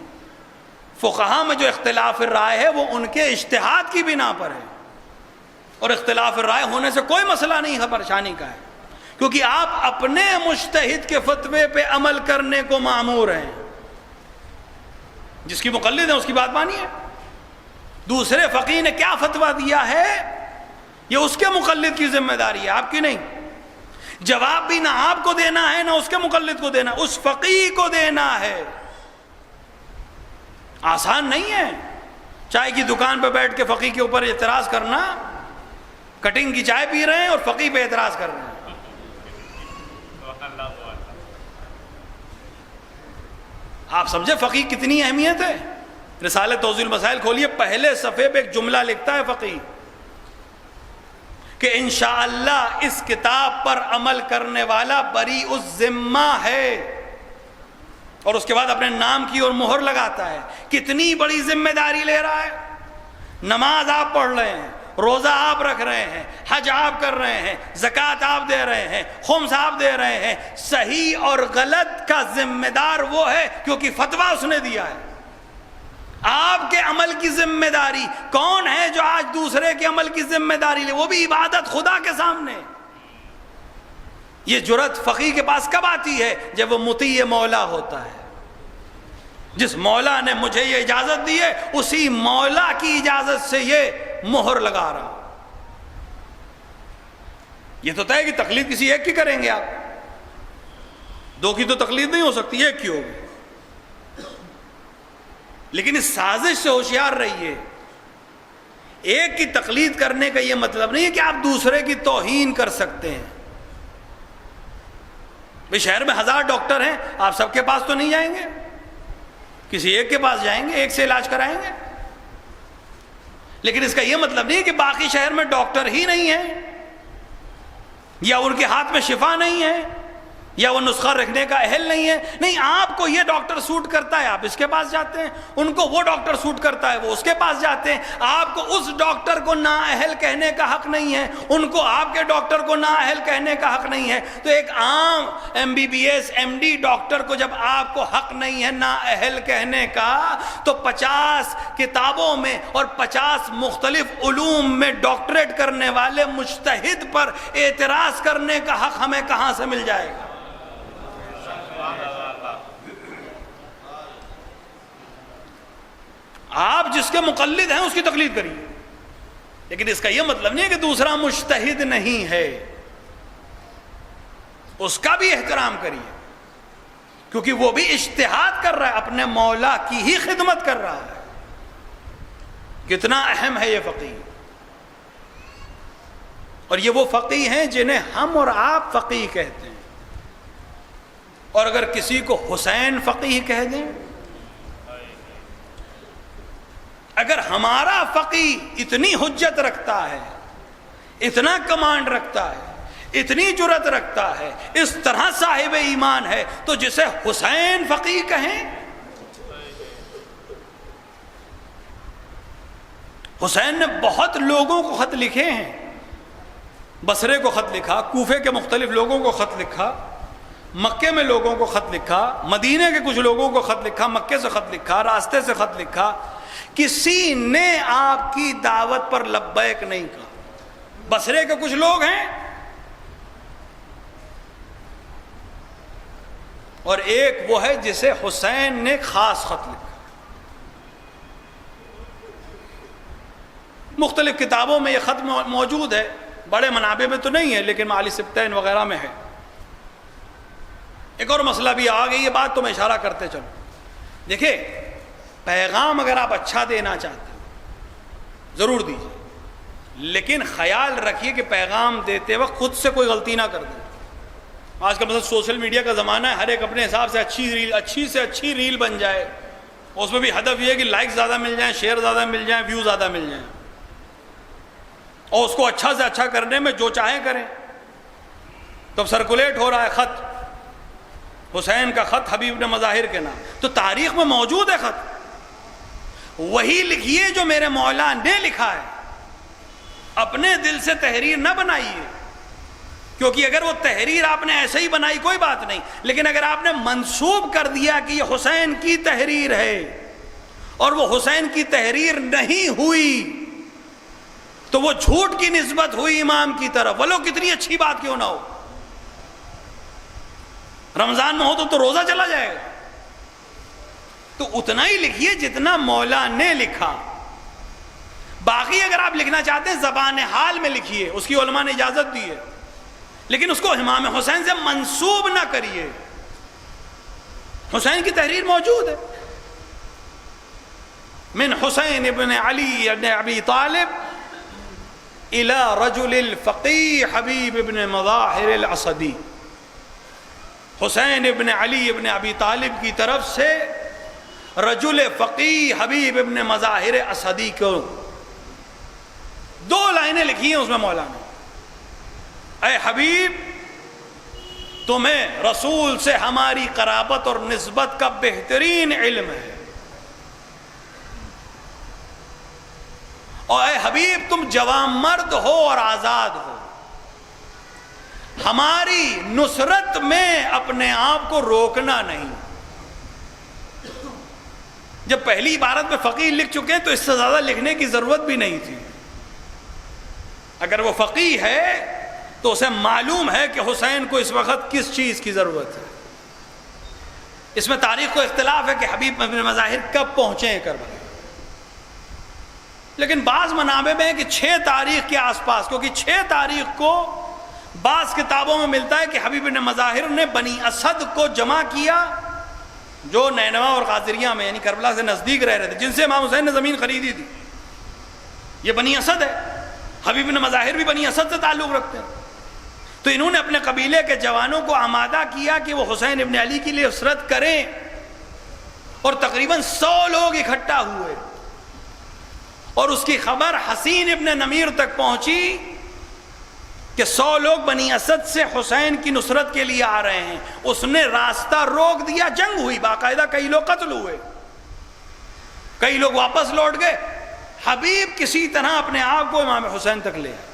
فقہا میں جو اختلاف الرائے ہے وہ ان کے اجتہاد کی بنا پر ہے، اور اختلاف الرائے ہونے سے کوئی مسئلہ نہیں ہے، پریشانی کا ہے، کیونکہ آپ اپنے مجتہد کے فتوے پہ عمل کرنے کو مامور ہیں، جس کی مقلد ہے اس کی بات مانیے، دوسرے فقیہ نے کیا فتویٰ دیا ہے یہ اس کے مقلد کی ذمہ داری ہے، آپ کی نہیں، جواب بھی نہ آپ کو دینا ہے نہ اس کے مقلد کو دینا، اس فقیہ کو دینا ہے۔ آسان نہیں ہے چائے کی دکان پہ بیٹھ کے فقیہ کے اوپر اعتراض کرنا، کٹنگ کی چائے پی رہے ہیں اور فقیہ پہ اعتراض کر رہے ہیں۔ آپ سمجھے فقیہ کتنی اہمیت ہے؟ رسالہ توضیح المسائل کھولیے، پہلے صفحے پہ ایک جملہ لکھتا ہے فقیہ کہ انشاءاللہ اس کتاب پر عمل کرنے والا بریء الذمہ ہے، اور اس کے بعد اپنے نام کی اور مہر لگاتا ہے۔ کتنی بڑی ذمہ داری لے رہا ہے، نماز آپ پڑھ رہے ہیں، روزہ آپ رکھ رہے ہیں، حج آپ کر رہے ہیں، زکوٰۃ آپ دے رہے ہیں، خمس آپ دے رہے ہیں، صحیح اور غلط کا ذمہ دار وہ ہے کیونکہ فتویٰ اس نے دیا ہے۔ آپ کے عمل کی ذمہ داری کون ہے جو آج دوسرے کے عمل کی ذمہ داری لے، وہ بھی عبادت خدا کے سامنے۔ یہ جرأت فقیہ کے پاس کب آتی ہے؟ جب وہ مطیع مولا ہوتا ہے، جس مولا نے مجھے یہ اجازت دی ہے اسی مولا کی اجازت سے یہ مہر لگا رہا۔ یہ تو طے کہ تقلید کسی ایک کی کریں گے، آپ دو کی تو تقلید نہیں ہو سکتی، ایک کی ہوگی، لیکن اس سازش سے ہوشیار رہیے۔ ایک کی تقلید کرنے کا یہ مطلب نہیں ہے کہ آپ دوسرے کی توہین کر سکتے ہیں۔ بھئی شہر میں 1000 ڈاکٹر ہیں، آپ سب کے پاس تو نہیں جائیں گے، کسی ایک کے پاس جائیں گے، ایک سے علاج کرائیں گے، لیکن اس کا یہ مطلب نہیں ہے کہ باقی شہر میں ڈاکٹر ہی نہیں ہیں، یا ان کے ہاتھ میں شفا نہیں ہے، یا وہ نسخہ رکھنے کا اہل نہیں ہے۔ نہیں، آپ کو یہ ڈاکٹر سوٹ کرتا ہے آپ اس کے پاس جاتے ہیں، ان کو وہ ڈاکٹر سوٹ کرتا ہے وہ اس کے پاس جاتے ہیں۔ آپ کو اس ڈاکٹر کو نااہل کہنے کا حق نہیں ہے، ان کو آپ کے ڈاکٹر کو نااہل کہنے کا حق نہیں ہے۔ تو ایک عام MBBS MD ڈاکٹر کو جب آپ کو حق نہیں ہے نااہل کہنے کا، تو 50 کتابوں میں اور 50 مختلف علوم میں ڈاکٹریٹ کرنے والے مجتہد پر اعتراض کرنے کا حق ہمیں کہاں سے مل جائے گا؟ آپ جس کے مقلد ہیں اس کی تقلید کریے، لیکن اس کا یہ مطلب نہیں ہے کہ دوسرا مجتہد نہیں ہے، اس کا بھی احترام کریے، کیونکہ وہ بھی اجتہاد کر رہا ہے، اپنے مولا کی ہی خدمت کر رہا ہے۔ کتنا اہم ہے یہ فقیہ، اور یہ وہ فقیہ ہیں جنہیں ہم اور آپ فقیہ کہتے ہیں، اور اگر کسی کو حسین فقیہ کہہ دیں، اگر ہمارا فقیہ اتنی حجت رکھتا ہے، اتنا کمانڈ رکھتا ہے، اتنی جرأت رکھتا ہے، اس طرح صاحب ایمان ہے، تو جسے حسین فقیہ کہیں۔ حسین نے بہت لوگوں کو خط لکھے ہیں، بصرے کو خط لکھا، کوفے کے مختلف لوگوں کو خط لکھا، مکے میں لوگوں کو خط لکھا، مدینے کے کچھ لوگوں کو خط لکھا، مکے سے خط لکھا، راستے سے خط لکھا، کسی نے آپ کی دعوت پر لبیک نہیں کہا۔ بصرے کے کچھ لوگ ہیں اور ایک وہ ہے جسے حسین نے خاص خط لکھا. مختلف کتابوں میں یہ خط موجود ہے، بڑے منابع میں تو نہیں ہے لیکن معالی سبتین وغیرہ میں ہے. ایک اور مسئلہ بھی آ گئی، یہ بات تو میں اشارہ کرتے چلوں. دیکھیں، پیغام اگر آپ اچھا دینا چاہتے ہیں ضرور دیجیے، لیکن خیال رکھیے کہ پیغام دیتے وقت خود سے کوئی غلطی نہ کر دیں. آج کل مثلا سوشل میڈیا کا زمانہ ہے، ہر ایک اپنے حساب سے اچھی سے اچھی ریل بن جائے، اس میں بھی ہدف یہ ہے کہ لائک زیادہ مل جائیں، شیئر زیادہ مل جائیں، ویو زیادہ مل جائیں، اور اس کو اچھا سے اچھا کرنے میں جو چاہیں کریں. تو اب سرکولیٹ ہو رہا ہے خط، حسین کا خط حبیب بن مظاہر کے نام. تو تاریخ میں موجود ہے خط، وہی لکھیے جو میرے مولا نے لکھا ہے. اپنے دل سے تحریر نہ بنائیے، کیونکہ اگر وہ تحریر آپ نے ایسے ہی بنائی کوئی بات نہیں، لیکن اگر آپ نے منسوب کر دیا کہ یہ حسین کی تحریر ہے اور وہ حسین کی تحریر نہیں ہوئی، تو وہ جھوٹ کی نسبت ہوئی امام کی طرف، ولو کتنی اچھی بات کیوں نہ ہو. رمضان میں ہو تو روزہ چلا جائے گا. تو اتنا ہی لکھیے جتنا مولا نے لکھا. باقی اگر آپ لکھنا چاہتے ہیں زبان حال میں لکھیے، اس کی علماء نے اجازت دی ہے، لیکن اس کو امام حسین سے منسوب نہ کریے. حسین کی تحریر موجود ہے، من حسین ابن علی ابن ابی طالب الى رجل الفقی حبیب ابن مظاہر الاسدی. حسین ابن علی ابن ابی طالب کی طرف سے رجل فقی حبیب ابن مظاہر اسدی کو 2 لائنیں لکھی ہیں اس میں مولانا. اے حبیب، تمہیں رسول سے ہماری قرابت اور نسبت کا بہترین علم ہے، اور اے حبیب تم جوان مرد ہو اور آزاد ہو، ہماری نصرت میں اپنے آپ کو روکنا نہیں. جب پہلی عبارت میں فقیہ لکھ چکے ہیں تو اس سے زیادہ لکھنے کی ضرورت بھی نہیں تھی. اگر وہ فقیہ ہے تو اسے معلوم ہے کہ حسین کو اس وقت کس چیز کی ضرورت ہے. اس میں تاریخ کو اختلاف ہے کہ حبیب بن مظاہر کب پہنچے ہیں کربلا، لیکن بعض منابع میں ہے کہ 6 تاریخ کے آس پاس، کیونکہ 6 تاریخ کو بعض کتابوں میں ملتا ہے کہ حبیب بن مظاہر نے بنی اسد کو جمع کیا، جو نینوا اور قادریہ میں یعنی کربلا سے نزدیک رہ رہے تھے، جن سے امام حسین نے زمین خریدی تھی. یہ بنی اسد ہے، حبیب بن مظاہر بھی بنی اسد سے تعلق رکھتے ہیں. تو انہوں نے اپنے قبیلے کے جوانوں کو آمادہ کیا کہ وہ حسین ابن علی کے لیے نصرت کریں، اور تقریباً 100 لوگ اکٹھا ہوئے، اور اس کی خبر حسین ابن نمیر تک پہنچی کہ 100 لوگ بنی اسد سے حسین کی نصرت کے لیے آ رہے ہیں. اس نے راستہ روک دیا، جنگ ہوئی باقاعدہ، کئی لوگ قتل ہوئے، کئی لوگ واپس لوٹ گئے. حبیب کسی طرح اپنے آپ کو امام حسین تک لے آئے.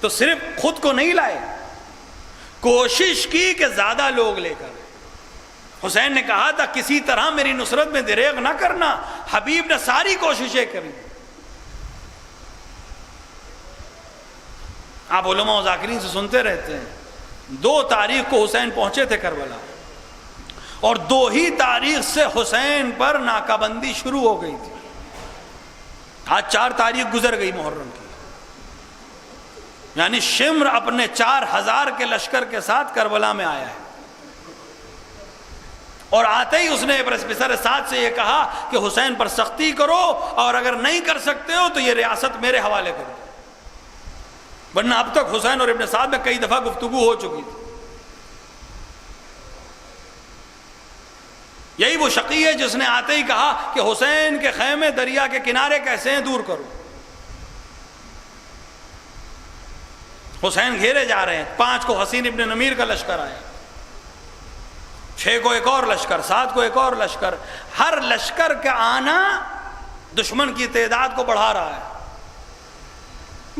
تو صرف خود کو نہیں لائے، کوشش کی کہ زیادہ لوگ لے کر. حسین نے کہا تھا کسی طرح میری نصرت میں دریغ نہ کرنا. حبیب نے ساری کوششیں کری. آپ علماء و ذاکرین سے سنتے رہتے ہیں 2 تاریخ کو حسین پہنچے تھے کربلا، اور 2 ہی تاریخ سے حسین پر ناکہ بندی شروع ہو گئی تھی. آج 4 تاریخ گزر گئی محرم کی، یعنی شمر اپنے 4000 کے لشکر کے ساتھ کربلا میں آیا ہے، اور آتے ہی اس نے بسر سعد سے یہ کہا کہ حسین پر سختی کرو، اور اگر نہیں کر سکتے ہو تو یہ ریاست میرے حوالے کرو. ورنہ اب تک حسین اور ابن سعد میں کئی دفعہ گفتگو ہو چکی تھی. یہی وہ شقی ہے جس نے آتے ہی کہا کہ حسین کے خیمے دریا کے کنارے کیسے ہیں، دور کرو. حسین گھیرے جا رہے ہیں. 5 کو حسین ابن نمیر کا لشکر آیا، 6 کو ایک اور لشکر، 7 کو ایک اور لشکر. ہر لشکر کا آنا دشمن کی تعداد کو بڑھا رہا ہے.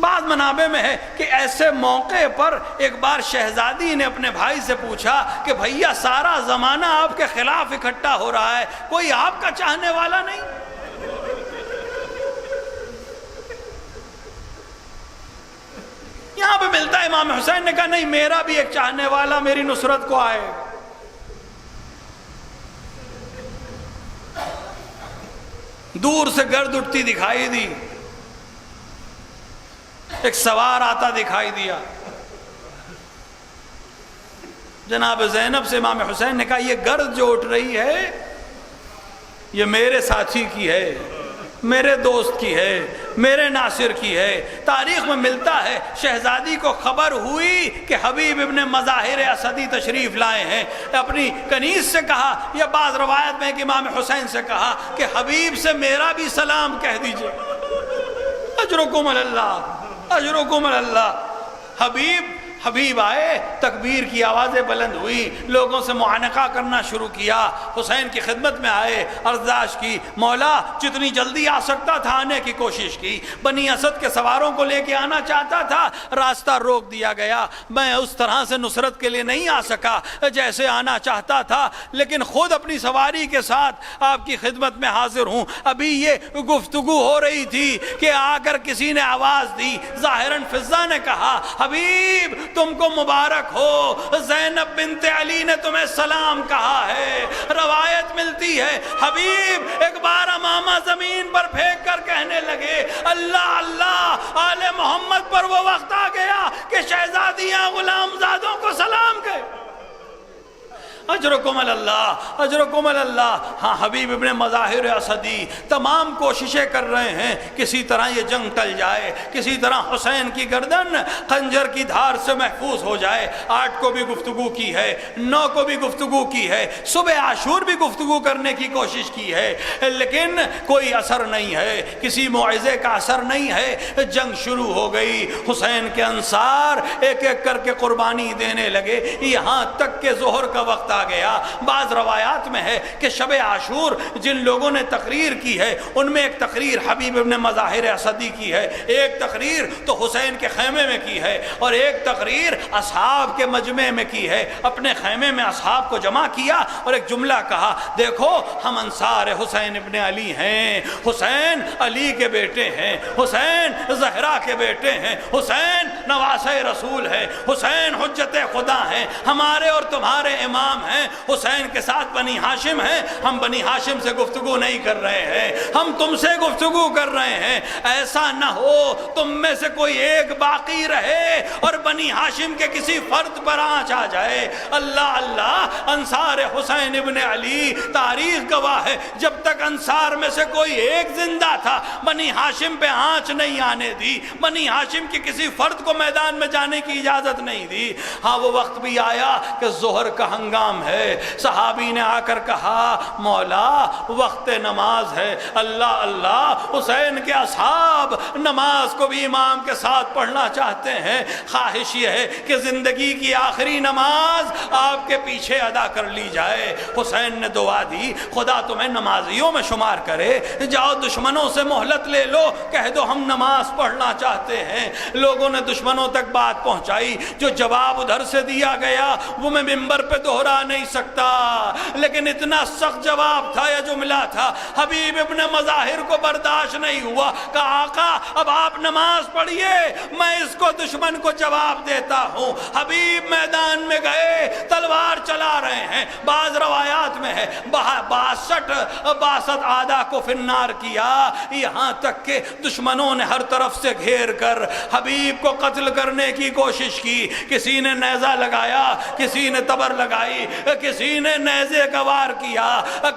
بعض منابع میں ہے کہ ایسے موقع پر ایک بار شہزادی نے اپنے بھائی سے پوچھا کہ بھیا سارا زمانہ آپ کے خلاف اکٹھا ہو رہا ہے، کوئی آپ کا چاہنے والا نہیں؟ یہاں پہ ملتا ہے امام حسین نے کہا نہیں، میرا بھی ایک چاہنے والا میری نصرت کو آئے گا. دور سے گرد اٹھتی دکھائی دی، ایک سوار آتا دکھائی دیا۔ جناب زینب سے امام حسین نے کہا یہ گرد جو اٹھ رہی ہے یہ میرے ساتھی کی ہے، میرے دوست کی ہے، میرے ناصر کی ہے۔ تاریخ میں ملتا ہے شہزادی کو خبر ہوئی کہ حبیب ابن مظاہر اسدی تشریف لائے ہیں، اپنی کنیز سے کہا، یا بعض روایت میں کہ امام حسین سے کہا کہ حبیب سے میرا بھی سلام کہہ دیجئے۔ اجرکم اللہ، اجرکم اللہ۔ حبیب آئے، تکبیر کی آوازیں بلند ہوئی، لوگوں سے معانقہ کرنا شروع کیا، حسین کی خدمت میں آئے، عرضداشت کی، مولا جتنی جلدی آ سکتا تھا آنے کی کوشش کی، بنی اسد کے سواروں کو لے کے آنا چاہتا تھا، راستہ روک دیا گیا، میں اس طرح سے نصرت کے لیے نہیں آ سکا جیسے آنا چاہتا تھا، لیکن خود اپنی سواری کے ساتھ آپ کی خدمت میں حاضر ہوں۔ ابھی یہ گفتگو ہو رہی تھی کہ آ کر کسی نے آواز دی، ظاہراً فضہ نے کہا حبیب تم کو مبارک ہو، زینب بنت علی نے تمہیں سلام کہا ہے۔ روایت ملتی ہے حبیب ایک بار امامہ زمین پر پھینک کر کہنے لگے اللہ اللہ، آل محمد پر وہ وقت آ گیا کہ شہزادیاں غلام زادوں کو سلام کہے۔ اجرکم اللہ، اجرکم اللہ۔ ہاں حبیب ابن مظاہر اسدی تمام کوششیں کر رہے ہیں کسی طرح یہ جنگ ٹل جائے، کسی طرح حسین کی گردن خنجر کی دھار سے محفوظ ہو جائے۔ 8 کو بھی گفتگو کی ہے، 9 کو بھی گفتگو کی ہے، صبح عاشور بھی گفتگو کرنے کی کوشش کی ہے، لیکن کوئی اثر نہیں ہے، کسی موعظے کا اثر نہیں ہے۔ جنگ شروع ہو گئی، حسین کے انصار ایک ایک کر کے قربانی دینے لگے، یہاں تک کہ ظہر کا وقت آ گیا۔ بعض روایات میں ہے کہ شب عاشور جن لوگوں نے تقریر کی ہے ان میں ایک تقریر حبیب ابن مظاہر اسدی کی ہے، ایک تقریر تو حسین کے خیمے میں کی ہے، اور ایک تقریر اصحاب کے مجمع میں کی ہے۔ اپنے خیمے میں اصحاب کو جمع کیا اور ایک جملہ کہا، دیکھو ہم انصار حسین ابن علی ہیں، حسین علی کے بیٹے ہیں، حسین زہرا کے بیٹے ہیں، حسین نواسہ رسول ہے، حسین حجت خدا ہیں، ہمارے اور تمہارے امام ہیں، حسین کے ساتھ بنی ہاشم ہیں، ہم بنی ہاشم سے گفتگو نہیں کر رہے ہیں، ہم تم سے گفتگو کر رہے ہیں۔ ایسا نہ ہو تم میں سے کوئی ایک باقی رہے اور بنی ہاشم کے کسی فرد پر آنچ آ جائے۔ اللہ اللہ، انصار حسین ابن علی، تاریخ گواہ ہے جب تک انصار میں سے کوئی ایک زندہ تھا بنی ہاشم پہ آنچ نہیں آنے دی، بنی ہاشم کے کسی فرد کو میدان میں جانے کی اجازت نہیں دی۔ ہاں وہ وقت بھی آیا کہ ظہر کا ہنگام ہے، صحابی نے آ کر کہا مولا وقت نماز ہے۔ اللہ اللہ، حسین کے اصحاب نماز کو بھی امام کے ساتھ پڑھنا چاہتے ہیں، خواہش یہ ہے کہ زندگی کی آخری نماز آپ کے پیچھے ادا کر لی جائے۔ حسین نے دعا دی خدا تمہیں نمازیوں میں شمار کرے، جاؤ دشمنوں سے مہلت لے لو، کہہ دو ہم نماز پڑھنا چاہتے ہیں۔ لوگوں نے دشمنوں تک بات پہنچائی، جو جواب ادھر سے دیا گیا وہ میں ممبر پہ دوہرا نہیں سکتا، لیکن اتنا سخت جواب تھا، یا جملہ تھا، حبیب ابن مظاہر کو برداشت نہیں ہوا، کہا آقا اب آپ نماز پڑھیے، میں اس کو دشمن کو جواب دیتا ہوں۔ حبیب میدان میں گئے، تلوار چلا رہے ہیں، بعض روایات میں ہے 62 آدھا کو فنار کیا، یہاں تک کہ دشمنوں نے ہر طرف سے گھیر کر حبیب کو قتل کرنے کی کوشش کی، کسی نے نیزہ لگایا، کسی نے تبر لگائی، کسی نے نیزے کا وار کیا،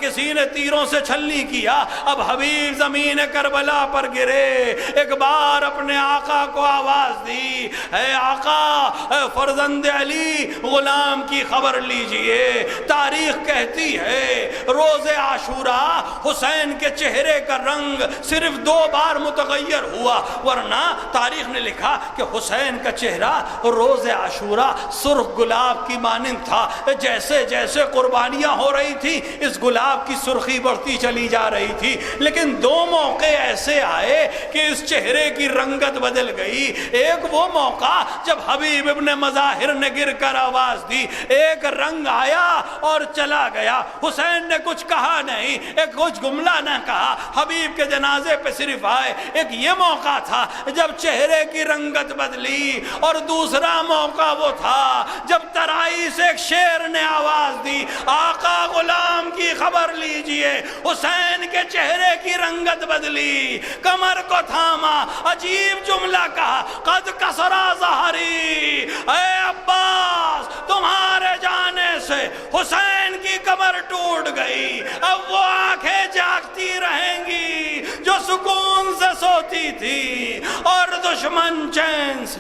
کسی نے تیروں سے چھلنی کیا۔ اب حبیب زمین کربلا پر گرے، ایک بار اپنے آقا کو آواز دی، اے آقا، اے فرزند علی، غلام کی خبر لیجئے۔ تاریخ کہتی ہے روز عاشوراء حسین کے چہرے کا رنگ صرف 2 بار متغیر ہوا، ورنہ تاریخ نے لکھا کہ حسین کا چہرہ روز عاشوراء سرخ گلاب کی مانند تھا، جیسے جیسے قربانیاں ہو رہی تھی اس گلاب کی سرخی بڑھتی چلی جا رہی تھی۔ لیکن 2 موقع ایسے آئے کہ اس چہرے کی رنگت بدل گئی۔ ایک وہ موقع جب حبیب ابن مظاہر نے گر کر آواز دی، ایک رنگ آیا اور چلا گیا، حسین نے کچھ کہا نہیں، ایک کچھ جملہ نہ کہا، حبیب کے جنازے پہ صرف آئے۔ ایک یہ موقع تھا جب چہرے کی رنگت بدلی، اور دوسرا موقع وہ تھا جب ترائی سے ایک شیر نے آواز دی، آقا غلام کی خبر لیجئے، حسین کے چہرے کی رنگت بدلی، کمر کو تھاما، عجیب جملہ کہا، قد کسرا ظہری، اے عباس تمہارے جانے سے حسین کی کمر ٹوٹ گئی، اب وہ آنکھیں جاگتی رہیں گی جو سکون سے سوتی تھی اور دشمن چین سے